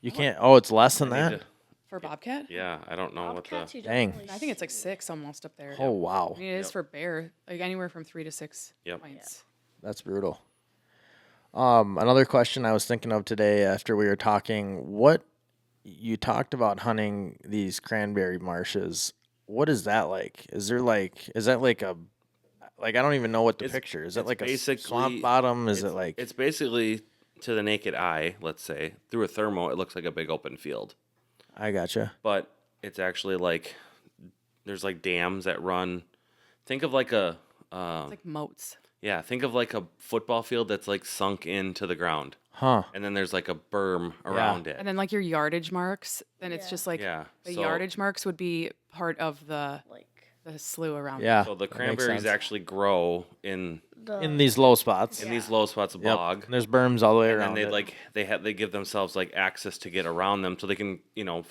You can't. Oh, it's less than I need that. to- For bobcat? yeah, I don't know Bobcats, you don't Dang. really I think it's like see. 6 almost up there. Oh wow, I mean, it is Yep. for bear, like anywhere from 3 to 6 Yep. points. that's brutal. Another question I was thinking of today after we were talking. What you talked about hunting these cranberry marshes. What is that like? Is that like a I don't even know what to It's- picture. Is it it's like a basically- swamp bottom? Is it It's- like it's basically to the naked eye, let's say, through a thermo, it looks like a big open field. I gotcha. But it's actually like there's like dams that run. Think of like a It's like moats. yeah, think of like a football field that's like sunk into the ground, Huh. and then there's like a berm around it. And then like your yardage marks, then it's Yeah. just like Yeah, the so- yardage marks would be part of the Like slough around. Yeah. So the that makes cranberries sense. actually grow in the. in these low spots. these low spots of Yep. bog. And there's berms all the way And around. then they give themselves like access to get around them so they can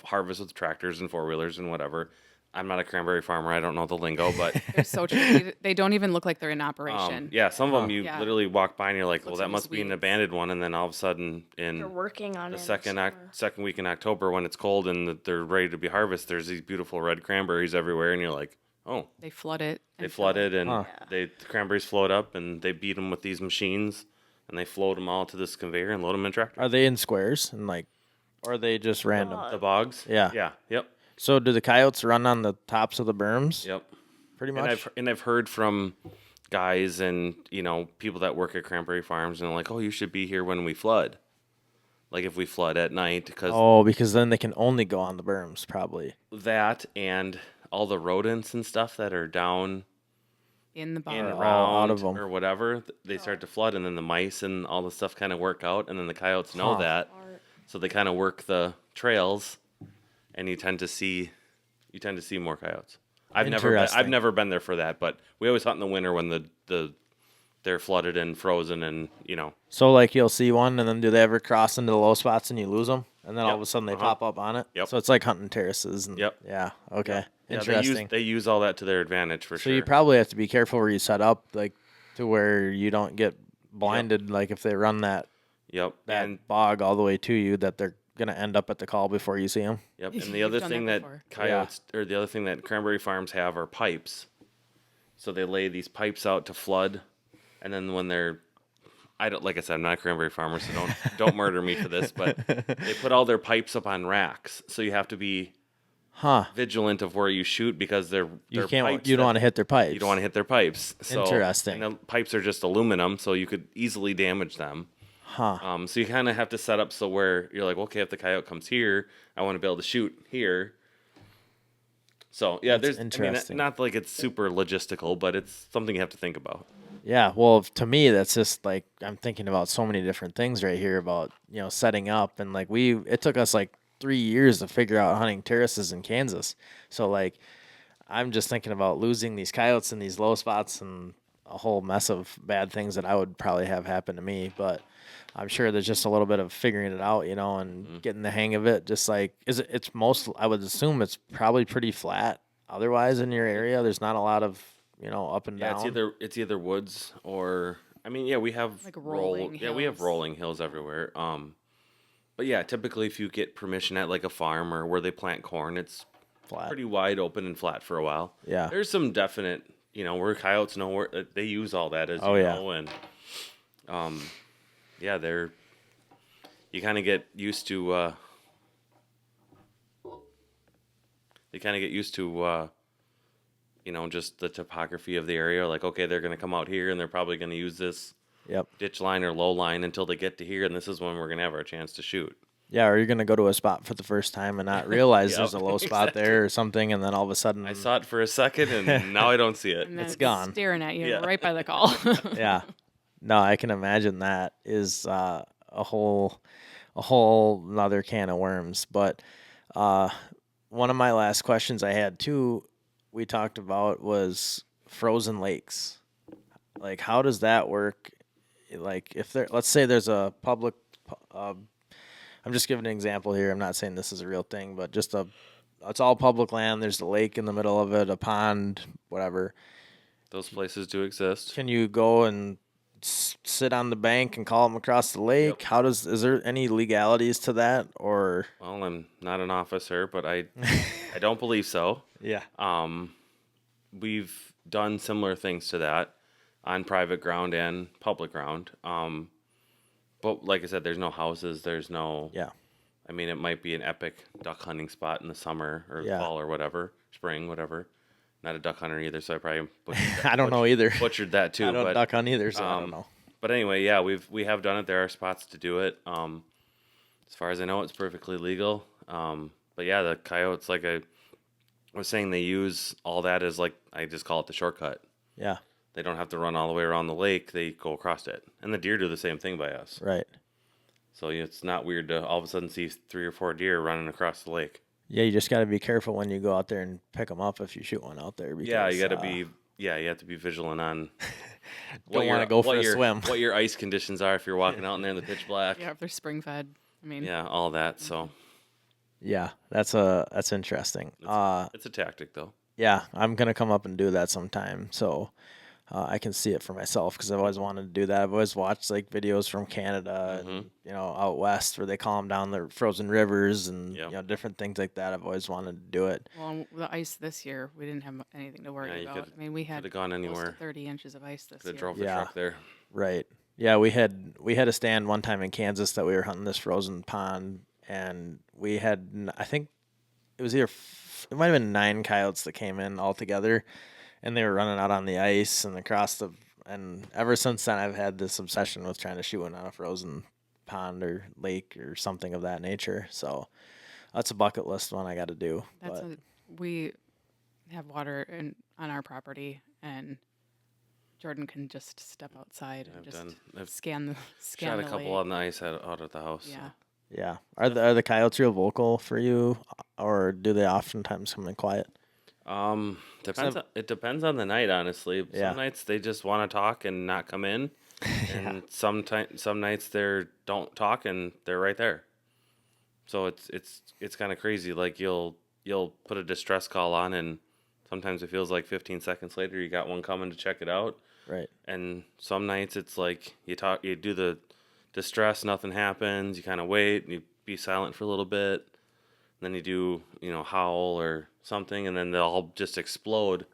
harvest with tractors and 4-wheelers and whatever. I'm not a cranberry farmer. I don't know the lingo, but They're so tricky. They don't even look like they're in operation. yeah, some of them you Yeah. literally walk by and you're like, well, Looks that like must just be an weeds. abandoned one, and then all of a sudden They're in working on the it. in second summer. second week in October when it's cold and they're ready to be harvested, there's these beautiful red cranberries everywhere, and you're like, oh, They flood it. they and fill flooded it. and Huh. the cranberries float up and they beat them with these machines and they float them all to this conveyor and load them in tractors. Are they in squares and or are they just random? The bogs. Yeah. Yeah. Yep. So do the coyotes run on the tops of the berms? Yep. Pretty And much. I've heard from guys and people that work at cranberry farms and they're like, oh, you should be here when we flood, like if we flood at night, because Oh, because then they can only go on the berms, probably. that and all the rodents and stuff that are down in the in bog. all around out of 'em. or whatever, they start to flood, and then the mice and all the stuff kind of work out, and then the coyotes know Huh. that, so they kind of work the trails, and you tend to see more coyotes. I've never been there for that, but we always hunt in the winter when they're flooded and frozen and, So like you'll see one, and then do they ever cross into the low spots and you lose them, and then all Yep. of a sudden they pop up on it? Yep. So it's like hunting terraces. And Yep. Yeah. Okay. Yeah, Interesting. they use all that to their advantage for So sure. you probably have to be careful where you set up, like to where you don't get blinded. Like if they run that Yep. And bog all the way to you, that they're gonna end up at the call before you see them. Yep. And the You've other done thing that that before. coyotes or the other thing that cranberry farms have are pipes. So they lay these pipes out to flood, and then when they're like I said, I'm not a cranberry farmer, so don't murder me for this, but they put all their pipes up on racks. So you have to be vigilant of where you shoot because they're pipes You don't want to hit their pipes. You don't want to hit their pipes. So, Interesting. And the pipes are just aluminum, so you could easily damage them. So you kind of have to set up so where you're like, okay, if the coyote comes here, I want to be able to shoot here. So yeah, That's there's interesting. not like it's super logistical, but it's something you have to think about. Yeah, well, to me, that's just like I'm thinking about so many different things right here about setting up, and like it took us like 3 years to figure out hunting terraces in Kansas. So like, I'm just thinking about losing these coyotes in these low spots and a whole mess of bad things that I would probably have happen to me. But I'm sure there's just a little bit of figuring it out, and getting the hang of it. Just like I would assume it's probably pretty flat. Otherwise, in your area, there's not a lot of up and down. It's either woods or we have like rolling hills. we have rolling hills everywhere. But yeah, typically if you get permission at like a farm or where they plant corn, it's Flat. pretty wide open and flat for a while. Yeah. There's some definite, where coyotes know where they use all that as know, and you kind of get used to just the topography of the area. Like, okay, they're going to come out here and they're probably going to use this ditch line or low line until they get to here, and this is when we're going to have our chance to shoot. Yeah, or you're going to go to a spot for the first time and not realize there's a low spot there or something, and then all of a sudden... I saw it for a second, and now I don't see it. And then It's gone. staring at you right by the call. Yeah. No, I can imagine that is a whole another can of worms. But one of my last questions I had, too, we talked about was frozen lakes. Like, how does that work? Like, let's say there's a public, I'm just giving an example here. I'm not saying this is a real thing, but it's all public land. There's a lake in the middle of it, a pond, whatever. Those places do exist. Can you go and sit on the bank and call them across the lake? Yep. Is there any legalities to that, or? Well, I'm not an officer, but I don't believe so. Yeah. We've done similar things to that on private ground and public ground. But like I said, there's no houses. There's no. Yeah. I mean, it might be an epic duck hunting spot in the summer or fall or whatever, spring, whatever. Not a duck hunter either, so I probably I don't know either. Butchered that too. I don't but, duck hunt either, so I don't know. But anyway, yeah, we have done it. There are spots to do it. As far as I know, it's perfectly legal. But yeah, the coyotes, like I was saying, they use all that as like I just call it the shortcut. Yeah. They don't have to run all the way around the lake. They go across it, and the deer do the same thing by us. Right. So it's not weird to all of a sudden see 3 or 4 deer running across the lake. Yeah, you just got to be careful when you go out there and pick them up if you shoot one out there. Because, Yeah, you got to be. Yeah, you have to be vigilant on. Don't want to go for a swim. What your ice conditions are if you're walking out in there in the pitch black. Yeah, if they're spring fed. I mean. Yeah, all that. So. Yeah, that's interesting. It's a tactic though. Yeah, I'm gonna come up and do that sometime, so I can see it for myself because I've always wanted to do that. I've always watched like videos from Canada and out west where they calm down the frozen rivers and different things like that. I've always wanted to do it. Well, the ice this year, we didn't have anything to worry about. I mean, we had gone close anywhere. to 30 inches of ice this year. Could have drove the truck there. Right. Yeah, we had a stand one time in Kansas that we were hunting this frozen pond, and we had, I think it was it might have been 9 coyotes that came in all together, and they were running out on the ice and and ever since then I've had this obsession with trying to shoot one on a frozen pond or lake or something of that nature. So that's a bucket list one I got to do. We have water on our property, and Jordan can just step outside and I've scan the shot a couple lake. on the ice out at the house. Yeah. Yeah. Are the coyotes real vocal for you, or do they oftentimes come in quiet? It depends on the night, honestly. Yeah. Some nights they just want to talk and not come in, and some nights they don't talk and they're right there. So it's kind of crazy. Like you'll put a distress call on, and sometimes it feels like 15 seconds later you got one coming to check it out. Right. And some nights it's like you do the distress, nothing happens. You kind of wait, and you be silent for a little bit, and then you do howl or something, and then they'll all just explode,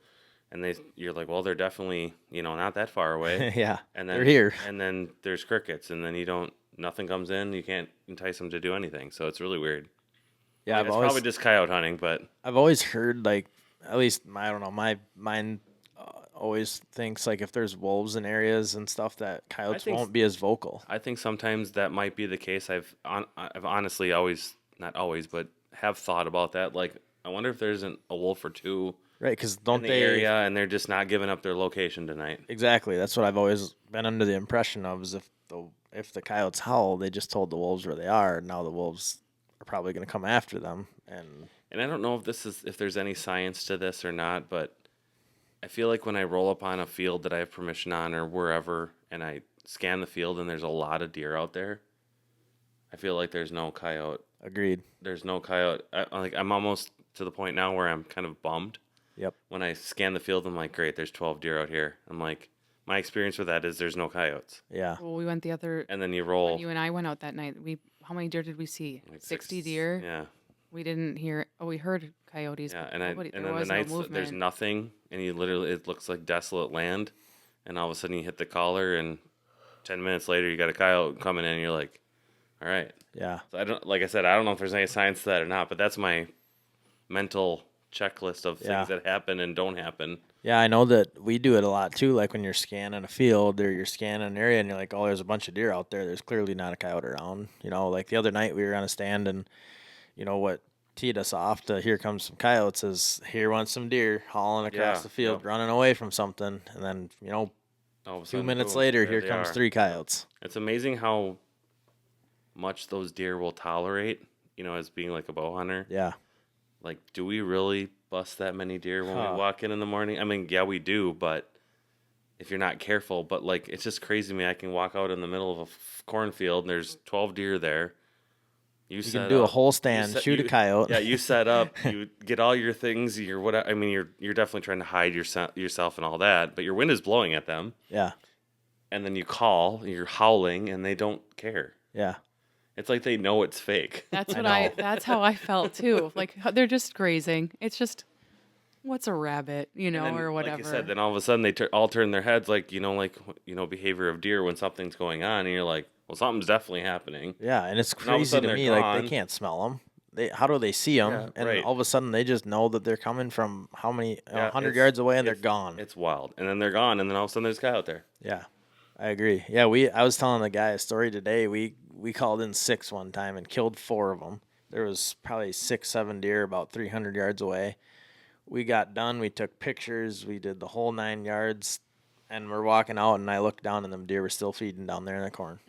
and you're like, well, they're definitely not that far away. Yeah. And then They're here. and then there's crickets, and then nothing comes in. You can't entice them to do anything, so it's really weird. Yeah, It's probably just coyote hunting, but I've always heard, like, at least I don't know, my mind always thinks like if there's wolves in areas and stuff that coyotes won't be as vocal. I think sometimes that might be the case. I've honestly always, not always, but have thought about that. Like, I wonder if there isn't a wolf or two Right, because in don't the they area, and they're just not giving up their location tonight. Exactly. That's what I've always been under the impression of, is if the coyotes howl, they just told the wolves where they are. Now the wolves are probably going to come after them, and I don't know if there's any science to this or not, but I feel like when I roll up on a field that I have permission on or wherever, and I scan the field and there's a lot of deer out there, I feel like there's no coyote. agreed. There's no coyote. I'm almost to the point now where I'm kind of bummed. Yep. When I scan the field, I'm like, great, there's 12 deer out here. I'm like, my experience with that is there's no coyotes. Yeah. Well, we went the other. And then you roll. When you and I went out that night, how many deer did we see? like 60 deer. Yeah. We didn't hear. Oh, we heard coyotes. Yeah, but and nobody, then there the was nights no movement. there's nothing, and it looks like desolate land, and all of a sudden you hit the collar, and 10 minutes later you got a coyote coming in, and you're like, all right. Yeah. So I don't know if there's any science to that or not, but that's my mental checklist of things that happen and don't happen. Yeah, I know that we do it a lot too. Like when you're scanning a field or you're scanning an area and you're like, oh, there's a bunch of deer out there. There's clearly not a coyote around. Like the other night we were on a stand, and what teed us off to here comes some coyotes is here wants some deer hauling across the field, running away from something. And then, All of a 2 sudden, minutes boom, later, there here they comes are. 3 coyotes. It's amazing how much those deer will tolerate, as being like a bow hunter. Yeah. Like, do we really bust that many deer when we walk in the morning? I mean, yeah, we do, but if you're not careful, but like, it's just crazy to me. I can walk out in the middle of a cornfield and there's 12 deer there. You can do a whole stand, shoot a coyote. Yeah, you set up, you get all your things, you're definitely trying to hide yourself and all that, but your wind is blowing at them. Yeah. And then you call, you're howling, and they don't care. Yeah. It's like they know it's fake. That's that's how I felt too. Like they're just grazing. It's just, what's a rabbit, And then, or whatever. Like you said, then all of a sudden they all turn their heads, like behavior of deer when something's going on, and you're like, well, something's definitely happening. Yeah, and it's And all of a crazy sudden to they're me. Like gone. they can't smell them. How do they see them? Yeah, and right. all of a sudden they just know that they're coming from how many 100 it's- yards away, and they're it's- gone. It's wild, and then they're gone, and then all of a sudden there's a guy out there. Yeah, I agree. Yeah, I was telling the guy a story today. We called in 6 one time and killed 4 of them. There was probably 6, 7 deer about 300 yards away. We got done. We took pictures. We did the whole 9 yards, and we're walking out, and I looked down, and them deer were still feeding down there in the corn.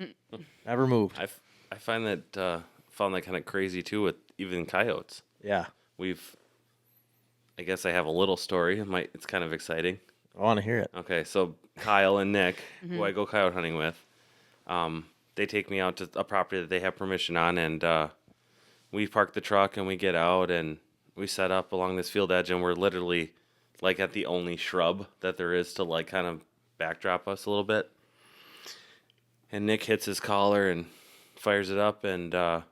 Never moved. I find that found that kind of crazy too with even coyotes. Yeah, I guess I have a little story. It's kind of exciting. I want to hear it. Okay, so Kyle and Nick, who I go coyote hunting with, they take me out to a property that they have permission on, and we park the truck and we get out and we set up along this field edge, and we're literally like at the only shrub that there is to like kind of backdrop us a little bit. And Nick hits his collar and fires it up, and all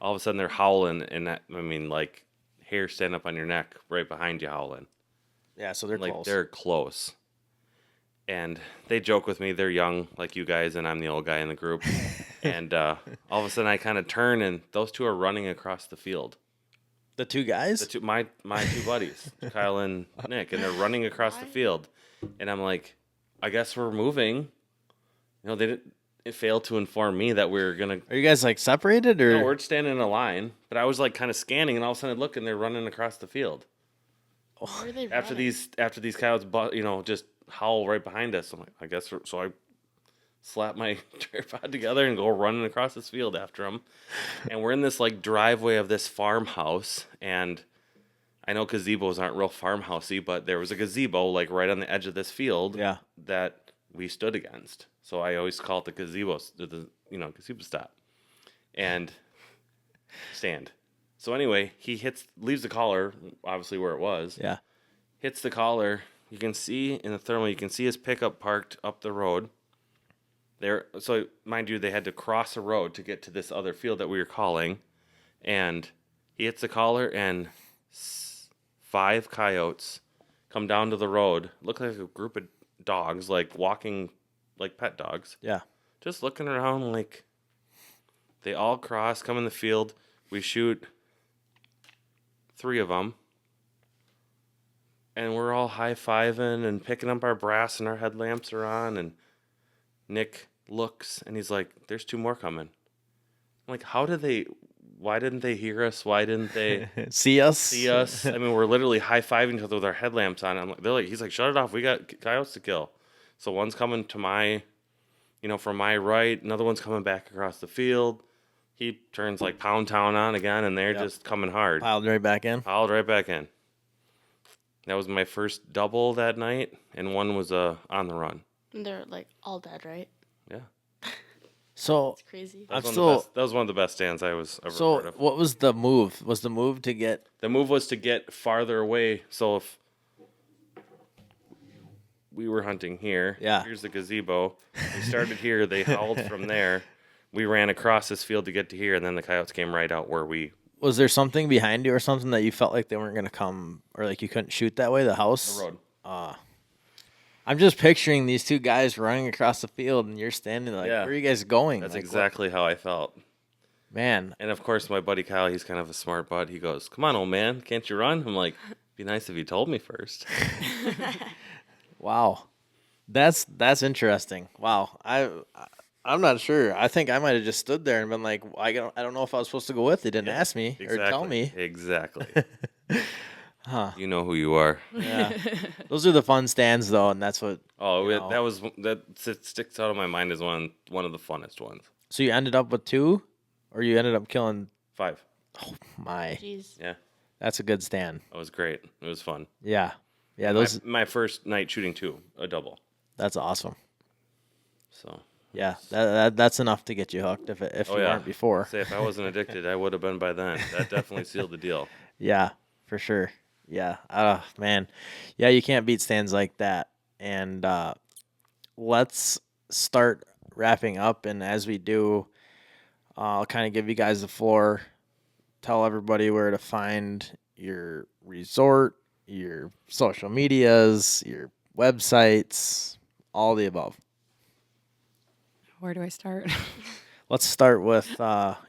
of a sudden they're howling, and like hair stand up on your neck right behind you howling. Yeah, so they're Like close. they're close. And they joke with me, they're young like you guys, and I'm the old guy in the group. And all of a sudden I kind of turn, and those two are running across the field. The 2 guys? My 2 buddies, Kyle and Nick, and they're running across the field. And I'm like, I guess we're moving. They didn't. It failed to inform me that we were gonna. Are you guys like separated, or? No, we're standing in a line, but I was like kind of scanning, and all of a sudden I look, and they're running across the field. Where are they After running? these coyotes, just howl right behind us. I'm like, I guess so. I slap my tripod together and go running across this field after them. And we're in this like driveway of this farmhouse, and I know gazebos aren't real farmhousey, but there was a gazebo like right on the edge of this field Yeah. that we stood against. So I always call it the gazebo, gazebo stop and stand. So anyway, he leaves the collar, obviously where it was. Yeah. Hits the collar. You can see in the thermal, you can see his pickup parked up the road. There, so mind you, they had to cross a road to get to this other field that we were calling, and he hits the collar, and 5 coyotes come down to the road. Look like a group of dogs, like walking, like pet dogs. Yeah. Just looking around, like they all cross, come in the field. We shoot 3 of them. And we're all high-fiving and picking up our brass, and our headlamps are on. And Nick looks, and he's like, there's 2 more coming. I'm like, why didn't they hear us? Why didn't they See us? see us? I mean, we're literally high-fiving each other with our headlamps on. He's like, shut it off. We got coyotes to kill. So one's coming to from my right. Another one's coming back across the field. He turns like Pound Town on again, and they're just coming hard. Piled right back in. Piled right back in. That was my first double that night, and one was on the run. And they're like all dead, right? Yeah. So It's crazy. That was one of the best stands I was ever part of. what was the move? Was the move to get? The move was to get farther away. So if we were hunting here, here's the gazebo. We started here. They howled from there. We ran across this field to get to here, and then the coyotes came right out where we. Was there something behind you or something that you felt like they weren't going to come, or like you couldn't shoot that way? The house. The road. I'm just picturing these 2 guys running across the field, and you're standing like, Yeah. where are you guys going? That's Like, exactly how I felt. Man. And of course, my buddy Kyle, he's kind of a smart bud. He goes, "Come on, old man, can't you run?" I'm like, "Be nice if you told me first." Wow. That's interesting. Wow. I'm not sure. I think I might have just stood there and been like, I don't know if I was supposed to go with. They didn't ask me or tell me. Exactly. You know who you are. Yeah. Those are the fun stands though, and that's what. That sticks out of my mind as one of the funnest ones. So you ended up with 2, or you ended up killing 5. Oh my. Jeez. Yeah, That's a good stand. that was great. It was fun. Yeah. Yeah, those My first night shooting 2, a double. that's awesome. So. Yeah. That's enough to get you hooked if you weren't before. Say if I wasn't addicted, I would have been by then. That definitely sealed the deal. Yeah, for sure. Yeah. Man. Yeah, you can't beat stands like that. And let's start wrapping up. And as we do, I'll kind of give you guys the floor. Tell everybody where to find your resort, your social medias, your websites, all the above. Where do I start? Let's start with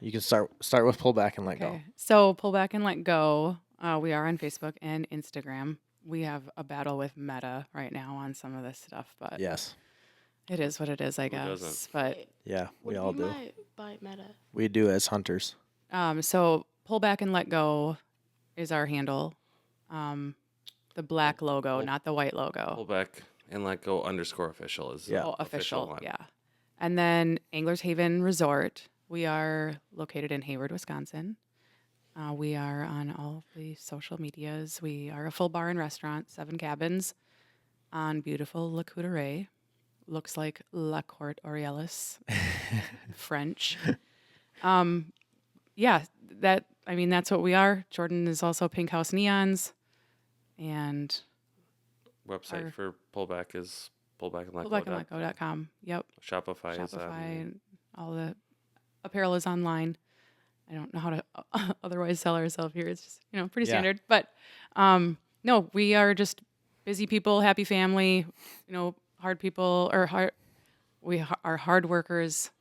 you can start with Pull Back and Let Go. Okay. So Pull Back and Let Go. We are on Facebook and Instagram. We have a battle with Meta right now on some of this stuff, but Yes. it is what it is, I guess. doesn't? But Yeah, we all do. By Meta. We do as hunters. so Pull Back and Let Go is our handle. The black logo, not the white logo. Pull back and let go _official is Yeah. Oh, official, one. yeah. And then Anglers Haven Resort. We are located in Hayward, Wisconsin. We are on all the social medias. We are a full bar and restaurant, 7 cabins on beautiful La Coudray. Looks like La Courte Aurelis, French. That's what we are. Jordan is also Pink House Neons. And Website for pullback is pullbackandletgo.com. pullbackandletgo.com. Yep. Shopify is Shopify, and all the apparel is online. I don't know how to otherwise sell ourselves here. It's just, pretty standard. But no, we are just busy people, happy family, hard people, we are hard workers.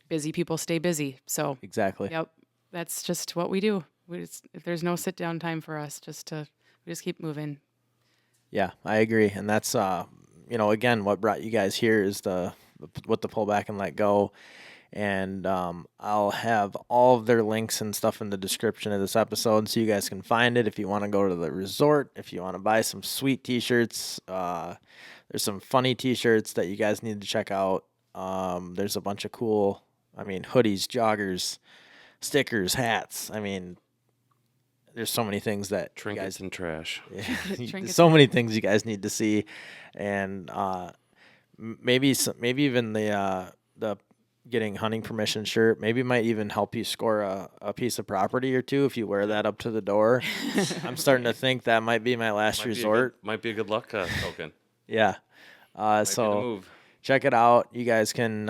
Busy people stay busy. So Exactly. Yep. That's just what we do. If there's no sit down time for us, we just keep moving. Yeah, I agree. And that's again, what brought you guys here is the Pull Back and Let Go. And I'll have all of their links and stuff in the description of this episode so you guys can find it if you want to go to the resort, if you want to buy some sweet t-shirts. There's some funny t-shirts that you guys need to check out. There's a bunch of cool, hoodies, joggers, stickers, hats. there's so many things that you Trinkets guys, and trash. there's so many things you guys need to see, and maybe even the getting hunting permission shirt maybe might even help you score a piece of property or two if you wear that up to the door. I'm starting to think that might be my last resort. Might be a good luck token. Yeah. Might be the So move. check it out. You guys can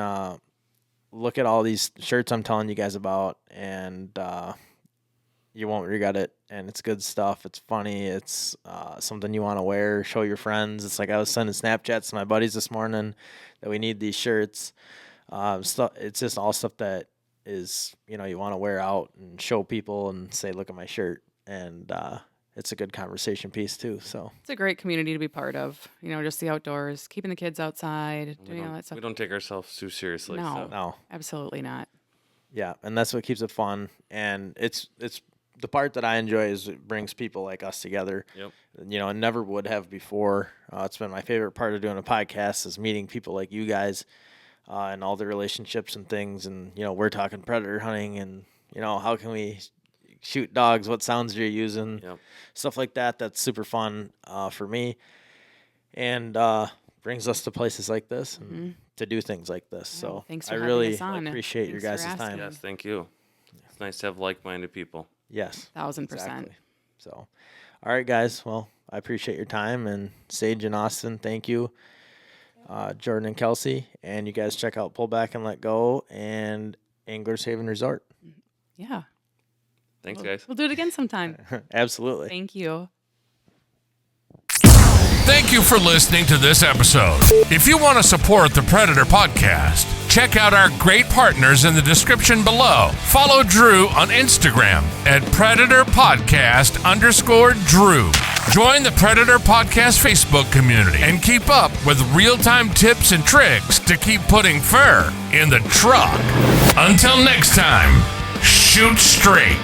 look at all these shirts I'm telling you guys about, and you won't regret it. And it's good stuff. It's funny. It's something you want to wear, show your friends. It's like I was sending Snapchats to my buddies this morning that we need these shirts. It's just all stuff that is, you want to wear out and show people and say, look at my shirt. And it's a good conversation piece too. So It's a great community to be part of. Just the outdoors, keeping the kids outside, doing all that stuff. We don't take ourselves too seriously. No. So. no, Absolutely not. yeah, and that's what keeps it fun. And it's the part that I enjoy is it brings people like us together. Yep. And never would have before. It's been my favorite part of doing a podcast is meeting people like you guys. And all the relationships and things, and we're talking predator hunting, and how can we shoot dogs? What sounds are you using? Yep. Stuff like that. That's super fun for me, and brings us to places like this and to do things like this. Yeah, so thanks I for having really us on. appreciate your Thanks guys' for time. asking. Yes, thank you. It's nice to have like-minded people. Yes, 1,000%. exactly. So, all right, guys. Well, I appreciate your time, and Sage and Austin, thank you. Jordan and Kelsey, and you guys check out Pull Back and Let Go and Anglers Haven Resort. Yeah. Thanks, guys. We'll do it again sometime. Absolutely. Thank you. Thank you for listening to this episode. If you want to support the Predator Podcast, check out our great partners in the description below. Follow Drew on Instagram at PredatorPodcast_Drew. Join the Predator Podcast Facebook community and keep up with real-time tips and tricks to keep putting fur in the truck. Until next time, shoot straight.